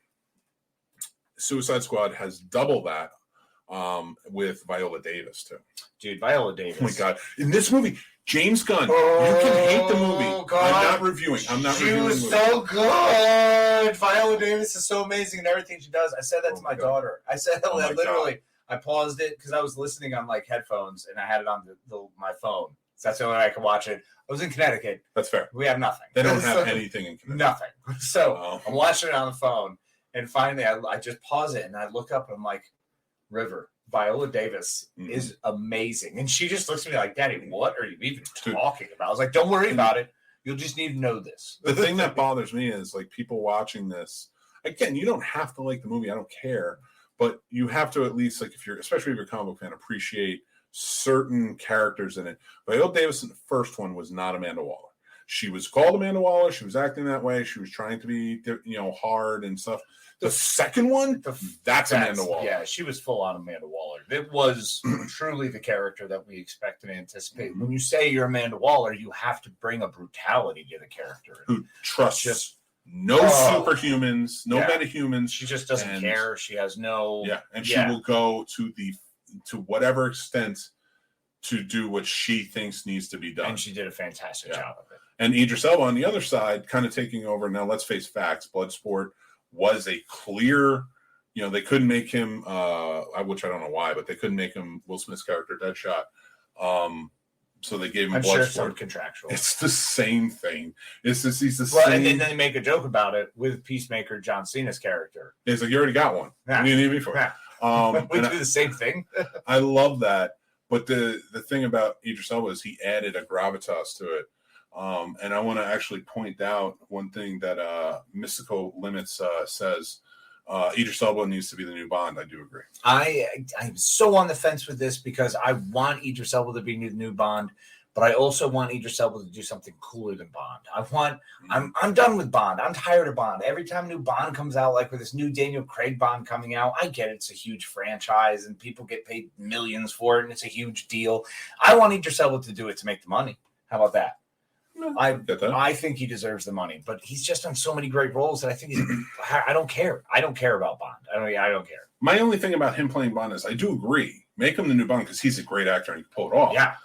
Suicide Squad has double that with Viola Davis too. Dude, Viola Davis. Oh my God. In this movie, James Gunn, you can hate the movie. God. I'm not reviewing the movie. She was so good. Viola Davis is so amazing in everything she does. I said that to my daughter. I said literally, I paused it because I was listening on like headphones and I had it on my phone. So that's the only way I could watch it. I was in Connecticut. That's fair. We have nothing. They don't have anything in Connecticut. Nothing. So I'm watching it on the phone. And finally, I just pause it and I look up and I'm like, River, Viola Davis is amazing. And she just looks at me like, Daddy, what are you even talking about? I was like, don't worry about it. You'll just need to know this. The thing that bothers me is like people watching this. Again, you don't have to like the movie. I don't care. But you have to at least, like, especially if you're a comic book fan, appreciate certain characters in it. Viola Davis in the first one was not Amanda Waller. She was called Amanda Waller. She was acting that way. She was trying to be, hard and stuff. The second one, that's Amanda Waller. Yeah, she was full on Amanda Waller. It was truly the character that we expect and anticipate. When you say you're Amanda Waller, you have to bring a brutality to the character. Who trusts no superhumans, no metahumans. She just doesn't care. She has no... Yeah, and she will go to whatever extent to do what she thinks needs to be done. And she did a fantastic job of it. And Idris Elba on the other side, kind of taking over. Now, let's face facts. Bloodsport was a clear, they couldn't make him, which I don't know why, but they couldn't make him Will Smith's character Deadshot. So they gave him I'm Bloodsport. sure some contractual. It's the same thing. He's the same. And then they make a joke about it with Peacemaker, John Cena's character. It's like, you already got one. Yeah. You need me for it. Yeah. We do the same thing. I love that. But the thing about Idris Elba is he added a gravitas to it. And I want to actually point out one thing that Mystical Limits says. Idris Elba needs to be the new Bond. I do agree. I'm so on the fence with this because I want Idris Elba to be the new Bond, but I also want Idris Elba to do something cooler than Bond. I'm done with Bond. I'm tired of Bond. Every time new Bond comes out, like with this new Daniel Craig Bond coming out, I get it. It's a huge franchise and people get paid millions for it and it's a huge deal. I want Idris Elba to do it to make the money. How about that? I think he deserves the money, but he's just done so many great roles that I think I don't care. I don't care about Bond. I don't care. My only thing about him playing Bond is I do agree. Make him the new Bond because he's a great actor and he can pull it off. Yeah.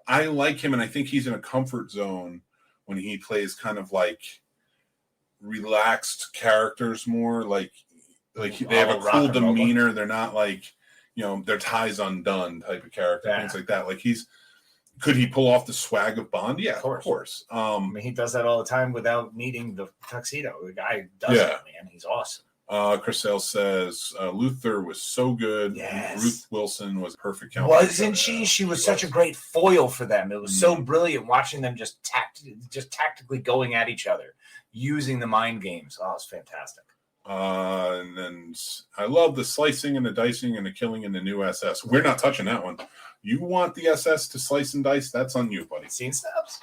I like him, and I think he's in a comfort zone when he plays kind of like relaxed characters more. Like they have a cool demeanor. They're not like, their ties undone type of character, things like that. Like could he pull off the swag of Bond? Yeah, of course. He does that all the time without needing the tuxedo. The guy does it, man. He's awesome. Chris Sales says Luther was so good. Yes. Ruth Wilson was perfect. Wasn't she? She was such a great foil for them. It was so brilliant watching them just tactically going at each other, using the mind games. Oh, it's fantastic. And then I love the slicing and the dicing and the killing in the new SS. We're not touching that one. You want the SS to slice and dice? That's on you, buddy. Seen Snobs?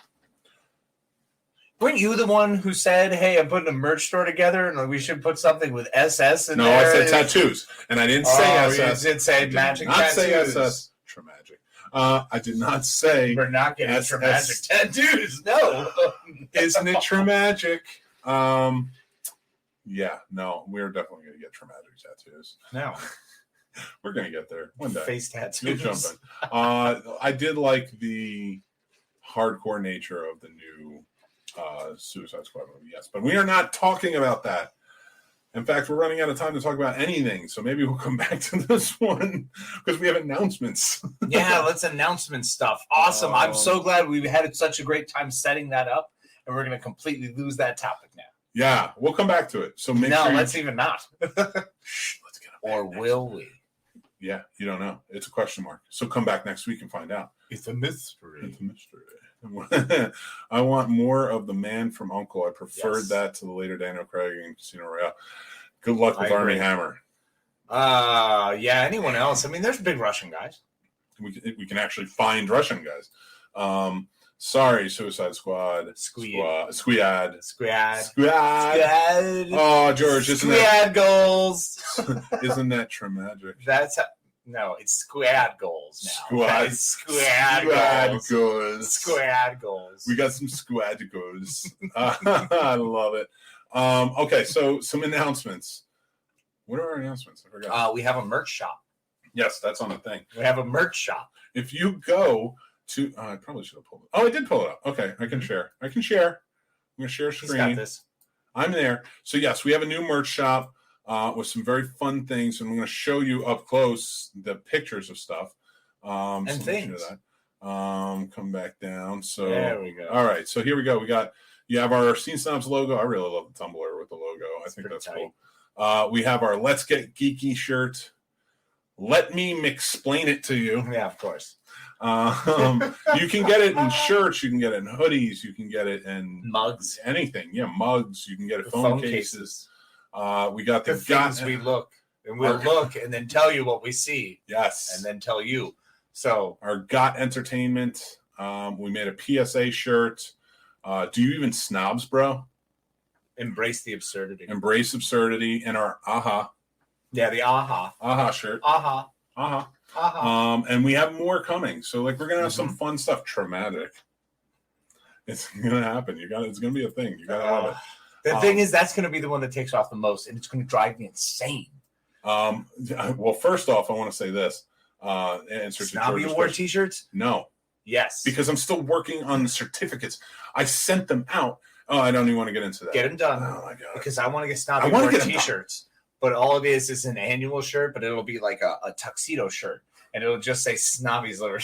Weren't you the one who said, "Hey, I'm putting a merch store together, and we should put something with SS in there"? No, I said tattoos, and I didn't say SS. You did say magic tattoos. Not say SS. TraMagic. I did not say. We're not getting TraMagic tattoos. No, isn't it TraMagic? Yeah, no, we're definitely going to get TraMagic tattoos. No. We're going to get there one day. Face tattoos. You'll jump in. I did like the hardcore nature of the new Suicide Squad movie, yes. But we are not talking about that. In fact, we're running out of time to talk about anything. So maybe we'll come back to this one because we have announcements. Yeah, let's announcement stuff. Awesome. I'm so glad we had such a great time setting that up. And we're going to completely lose that topic now. Yeah, we'll come back to it. So let's even not. Shh, let's get it. Or will we? Yeah, you don't know. It's a question mark. So come back next week and find out. It's a mystery. It's a mystery. I want more of the Man from U.N.C.L.E. I preferred that to the later Daniel Craig in Casino Royale. Good luck with Armie Hammer. Yeah, anyone else? I mean, there's big Russian guys. We can actually find Russian guys. Sorry, Suicide Squad. Squad. Oh, George, isn't that goals? Isn't that TraMagic? No, it's squad goals now. Squad goals. Squad goals. We got some squad goals. I love it. Okay, so some announcements. What are our announcements? I forgot. We have a merch shop. Yes, that's on the thing. We have a merch shop. If you go to, I probably should have pulled it. Oh, I did pull it up. Okay, I can share. I'm going to share a screen. Got this. I'm there. So yes, we have a new merch shop with some very fun things, and I'm going to show you up close the pictures of stuff and things. Come back down. So there we go. All right. So here we go. You have our Scene Snobs logo. I really love the tumbler with the logo. I think that's cool. We have our Let's Get Geeky shirt. Let me explain it to you. Yeah, of course. You can get it in shirts. You can get it in hoodies. You can get it in mugs. Anything. Yeah, mugs. You can get it phone cases. We got the things we look. And we'll look and then tell you what we see. Yes. And then tell you. So our Got Entertainment. We made a PSA shirt. Do you even snobs, bro? Embrace the absurdity. Embrace absurdity. And our AHA. Yeah, the AHA shirt. AHA. And we have more coming. So we're gonna have some fun stuff. TraMagic. It's gonna happen. It's gonna be a thing. You gotta have it. The thing is, that's gonna be the one that takes off the most, and it's gonna drive me insane. Well, first off, I want to say this. Answer to Snobby Award t-shirts? No. Yes. Because I'm still working on the certificates. I sent them out. Oh, I don't even want to get into that. Get them done. Oh, my God. Because I want to get Snobby I wanna more get 'em t-shirts. But all it is an annual shirt, but it'll be like a tuxedo shirt. And it'll just say Snobby's whatever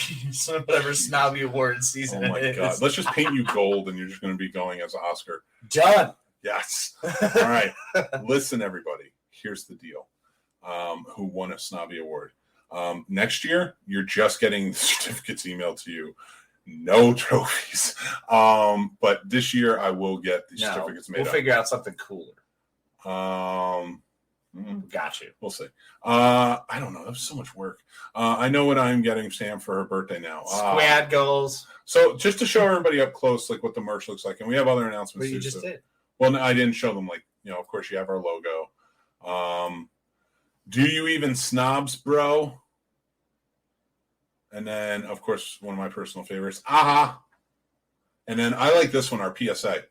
Snobby Award season Oh, my it God. is. Let's just paint you gold, and you're just going to be going as Oscar. Done. Yes. All right. Listen, everybody. Here's the deal. Who won a Snobby Award. Next year, you're just getting the certificates emailed to you. No trophies. But this year, I will get the certificates made We'll figure out something cooler. Got you. We'll see. I don't know. That was so much work. I know what I'm getting Sam for her birthday now. Squad goals. So just to show everybody up close, like what the merch looks like, and we have other announcements. But you just did. Well, no, I didn't show them. Like, of course, you have our logo. Do you even snobs, bro? And then, of course, one of my personal favorites, aha. And then I like this one, our PSA.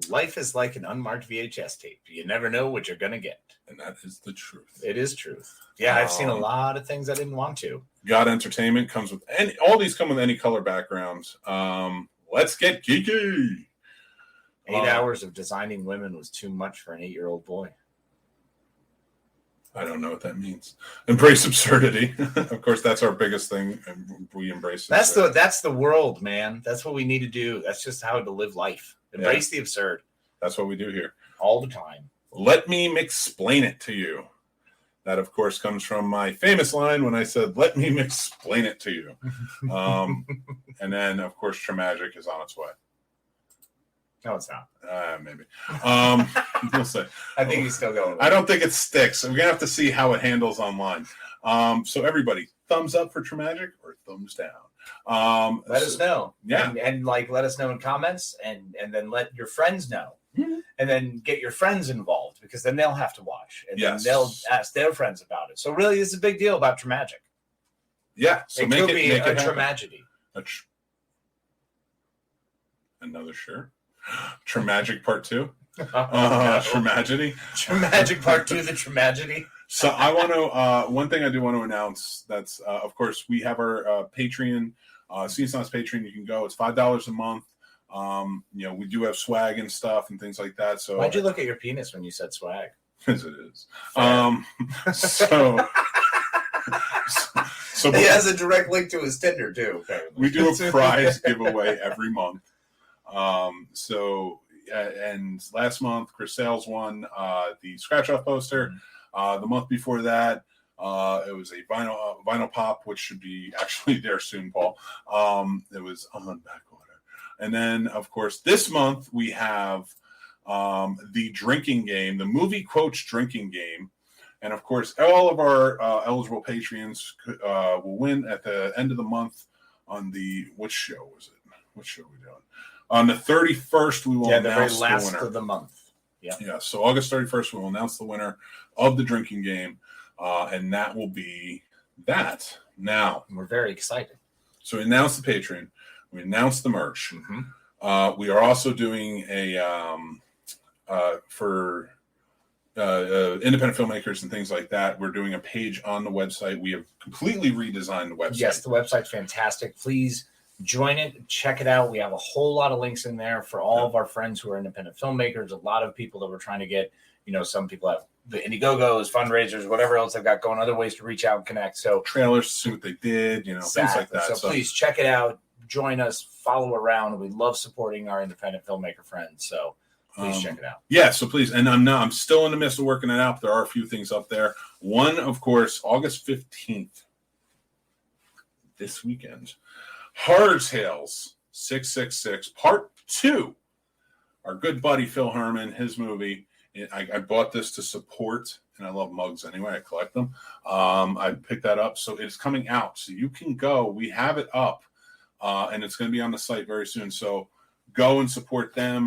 Life is like an unmarked VHS tape. You never know what you're going to get. And that is the truth. It is truth. Yeah, I've seen a lot of things I didn't want to. God Entertainment comes with all these come with any color backgrounds. Let's get geeky. 8 hours of designing women was too much for an 8-year-old boy. I don't know what that means. Embrace absurdity. Of course, that's our biggest thing, and we embrace it. That's the world, man. That's what we need to do. That's just how to live life. Embrace the absurd. That's what we do here. All the time. Let me explain it to you. That, of course, comes from my famous line when I said, let me explain it to you. And then, of course, TraMagic is on its way. No, it's not. Maybe. We'll see. I think he's still going. I don't think it sticks. We're going to have to see how it handles online. So everybody, thumbs up for TraMagic or thumbs down? Let us know. Yeah. And let us know in comments and then let your friends know. Mm-hmm. And then get your friends involved because then they'll have to watch. And then they'll ask their friends about it. So really, this is a big deal about TraMagic. Yeah. So it could be a tragedy. Another shirt. TraMagic Part 2. TraMagedy. TraMagic Part 2, the TraMagedy. So I want to, one thing I do want to announce, that's, of course, we have our Patreon, Snobs Patreon. You can go. It's $5 a month. We do have swag and stuff and things like that. So why'd you look at your penis when you said swag? Because it is. So he has a direct link to his Tinder too. Apparently. We do a prize giveaway every month. And last month, Chris Sales won the scratch off poster. The month before that, it was a vinyl pop, which should be actually there soon, Paul. It was on back order. And then, of course, this month we have the drinking game, the movie quotes drinking game. And, of course, all of our eligible Patreons will win at the end of the month on which show was it? What show are we doing? On the 31st, we will announce the last winner. of the month. Yeah. So August 31st, we will announce the winner of the drinking game. And that will be that. Now, we're very excited. So we announced the Patreon. We announced the merch. Mm-hmm. We are also doing for independent filmmakers and things like that. We're doing a page on the website. We have completely redesigned the website. Yes, the website's fantastic. Please join it. Check it out. We have a whole lot of links in there for all of our friends who are independent filmmakers. A lot of people that we're trying to get. Some people have the Indiegogos, fundraisers, whatever else they've got going, other ways to reach out and connect. So trailers to see what they did, things like that. So please check it out. Join us. Follow around. We love supporting our independent filmmaker friends. So please check it out. Yeah, so please. And I'm still in the midst of working it out. There are a few things up there. One, of course, August 15th, this weekend, Horror Tales 666 Part 2. Our good buddy Phil Herman, his movie. I bought this to support, and I love mugs anyway. I collect them. I picked that up. So it's coming out. So you can go. We have it up, and it's going to be on the site very soon. So go and support them.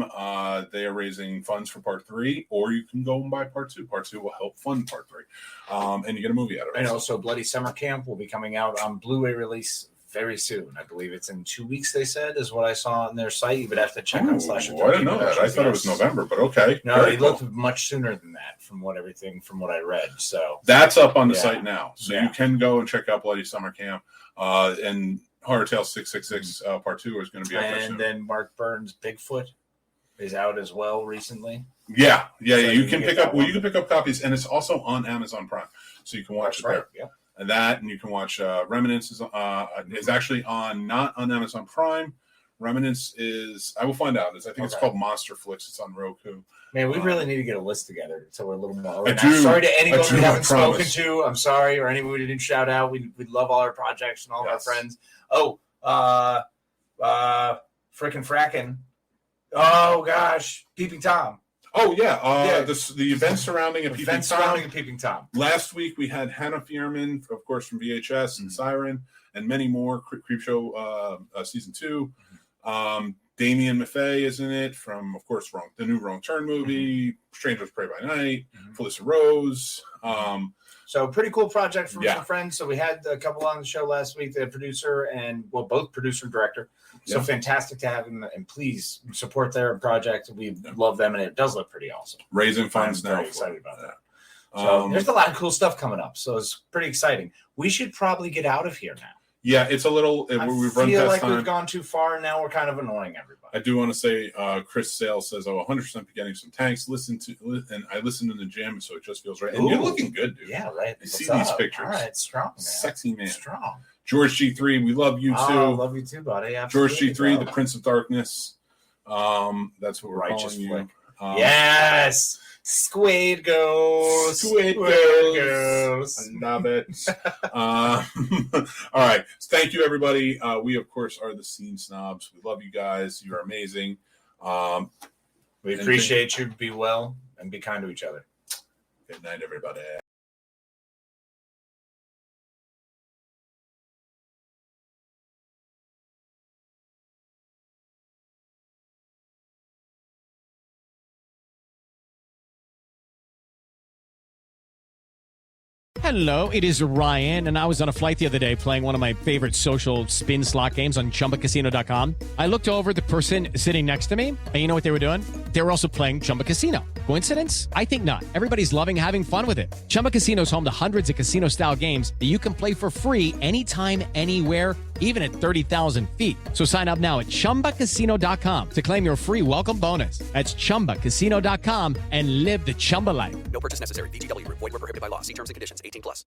They are raising funds for Part 3, or you can go and buy Part 2. Part 2 will help fund Part 3. And you get a movie out of it. And also Bloody Summer Camp will be coming out on Blu-ray release very soon. I believe it's in 2 weeks, they said, is what I saw on their site. You would have to check on Slasher. I didn't know that. I thought it was November, but okay. No, it looked much sooner than that from what I read. So that's up on the site now. So you can go and check out Bloody Summer Camp. And Horror Tales 666 Part 2 is going to be out there soon. And then Mark Burns' Bigfoot is out as well recently. Yeah. So You can pick up. Well, you can pick up copies, and it's also on Amazon Prime, so you can watch it there. Yeah. And that, and you can watch Remnants is actually not on Amazon Prime. Remnants is, I will find out. I think it's called Monster Flix. It's on Roku. Man, we really need to get a list together so we're a little more. I do. Sorry to anyone we haven't spoken promise. to. I'm sorry, or anyone we didn't shout out. We love all our projects and all of our friends. Oh, frickin' frackin'. Oh gosh, Peeping Tom. Oh yeah, the events surrounding a Peeping Tom. Last week we had Hannah Fierman, of course, from VHS and Siren, and many more. Creepshow season 2. Damien Maffei is in it from, of course, the new Wrong Turn movie, Strangers Pray by Night, Felissa Rose. So pretty cool project from some friends. So we had a couple on the show last week, the producer and both producer and director. So fantastic to have them, and please support their project. We love them, and it does look pretty awesome. Raising funds now. Very excited about that. So there's a lot of cool stuff coming up. So it's pretty exciting. We should probably get out of here now. Yeah, it's a little. We've run feel past like time. We've gone too far, and now we're kind of annoying everybody. I do want to say, Chris Sales says, 100% be getting some tanks. And I listen in the gym, so it just feels right. And you're looking good, dude. Yeah, right. You see these pictures. All right, strong, man. Sexy man. Strong. George G3, we love you too. Oh, love you too, buddy. George Absolutely, G3, the Prince of Darkness. That's what we're Righteous calling flick. you. Yes. Squid Ghost. Squid Ghost. I love it. All right. Thank you, everybody. We, of course, are the Scene Snobs. We love you guys. You're amazing. We appreciate you. Be well and be kind to each other. Good night, everybody. Hello, it is Ryan, and I was on a flight the other day playing one of my favorite social spin slot games on ChumbaCasino.com. I looked over at the person sitting next to me, and you know what they were doing? They were also playing Chumba Casino. Coincidence? I think not. Everybody's loving having fun with it. Chumba Casino is home to hundreds of casino-style games that you can play for free anytime, anywhere, even at 30,000 feet. So sign up now at ChumbaCasino.com to claim your free welcome bonus. That's ChumbaCasino.com and live the Chumba life. No purchase necessary. VGW. Void where prohibited by law. See terms and conditions. 18+.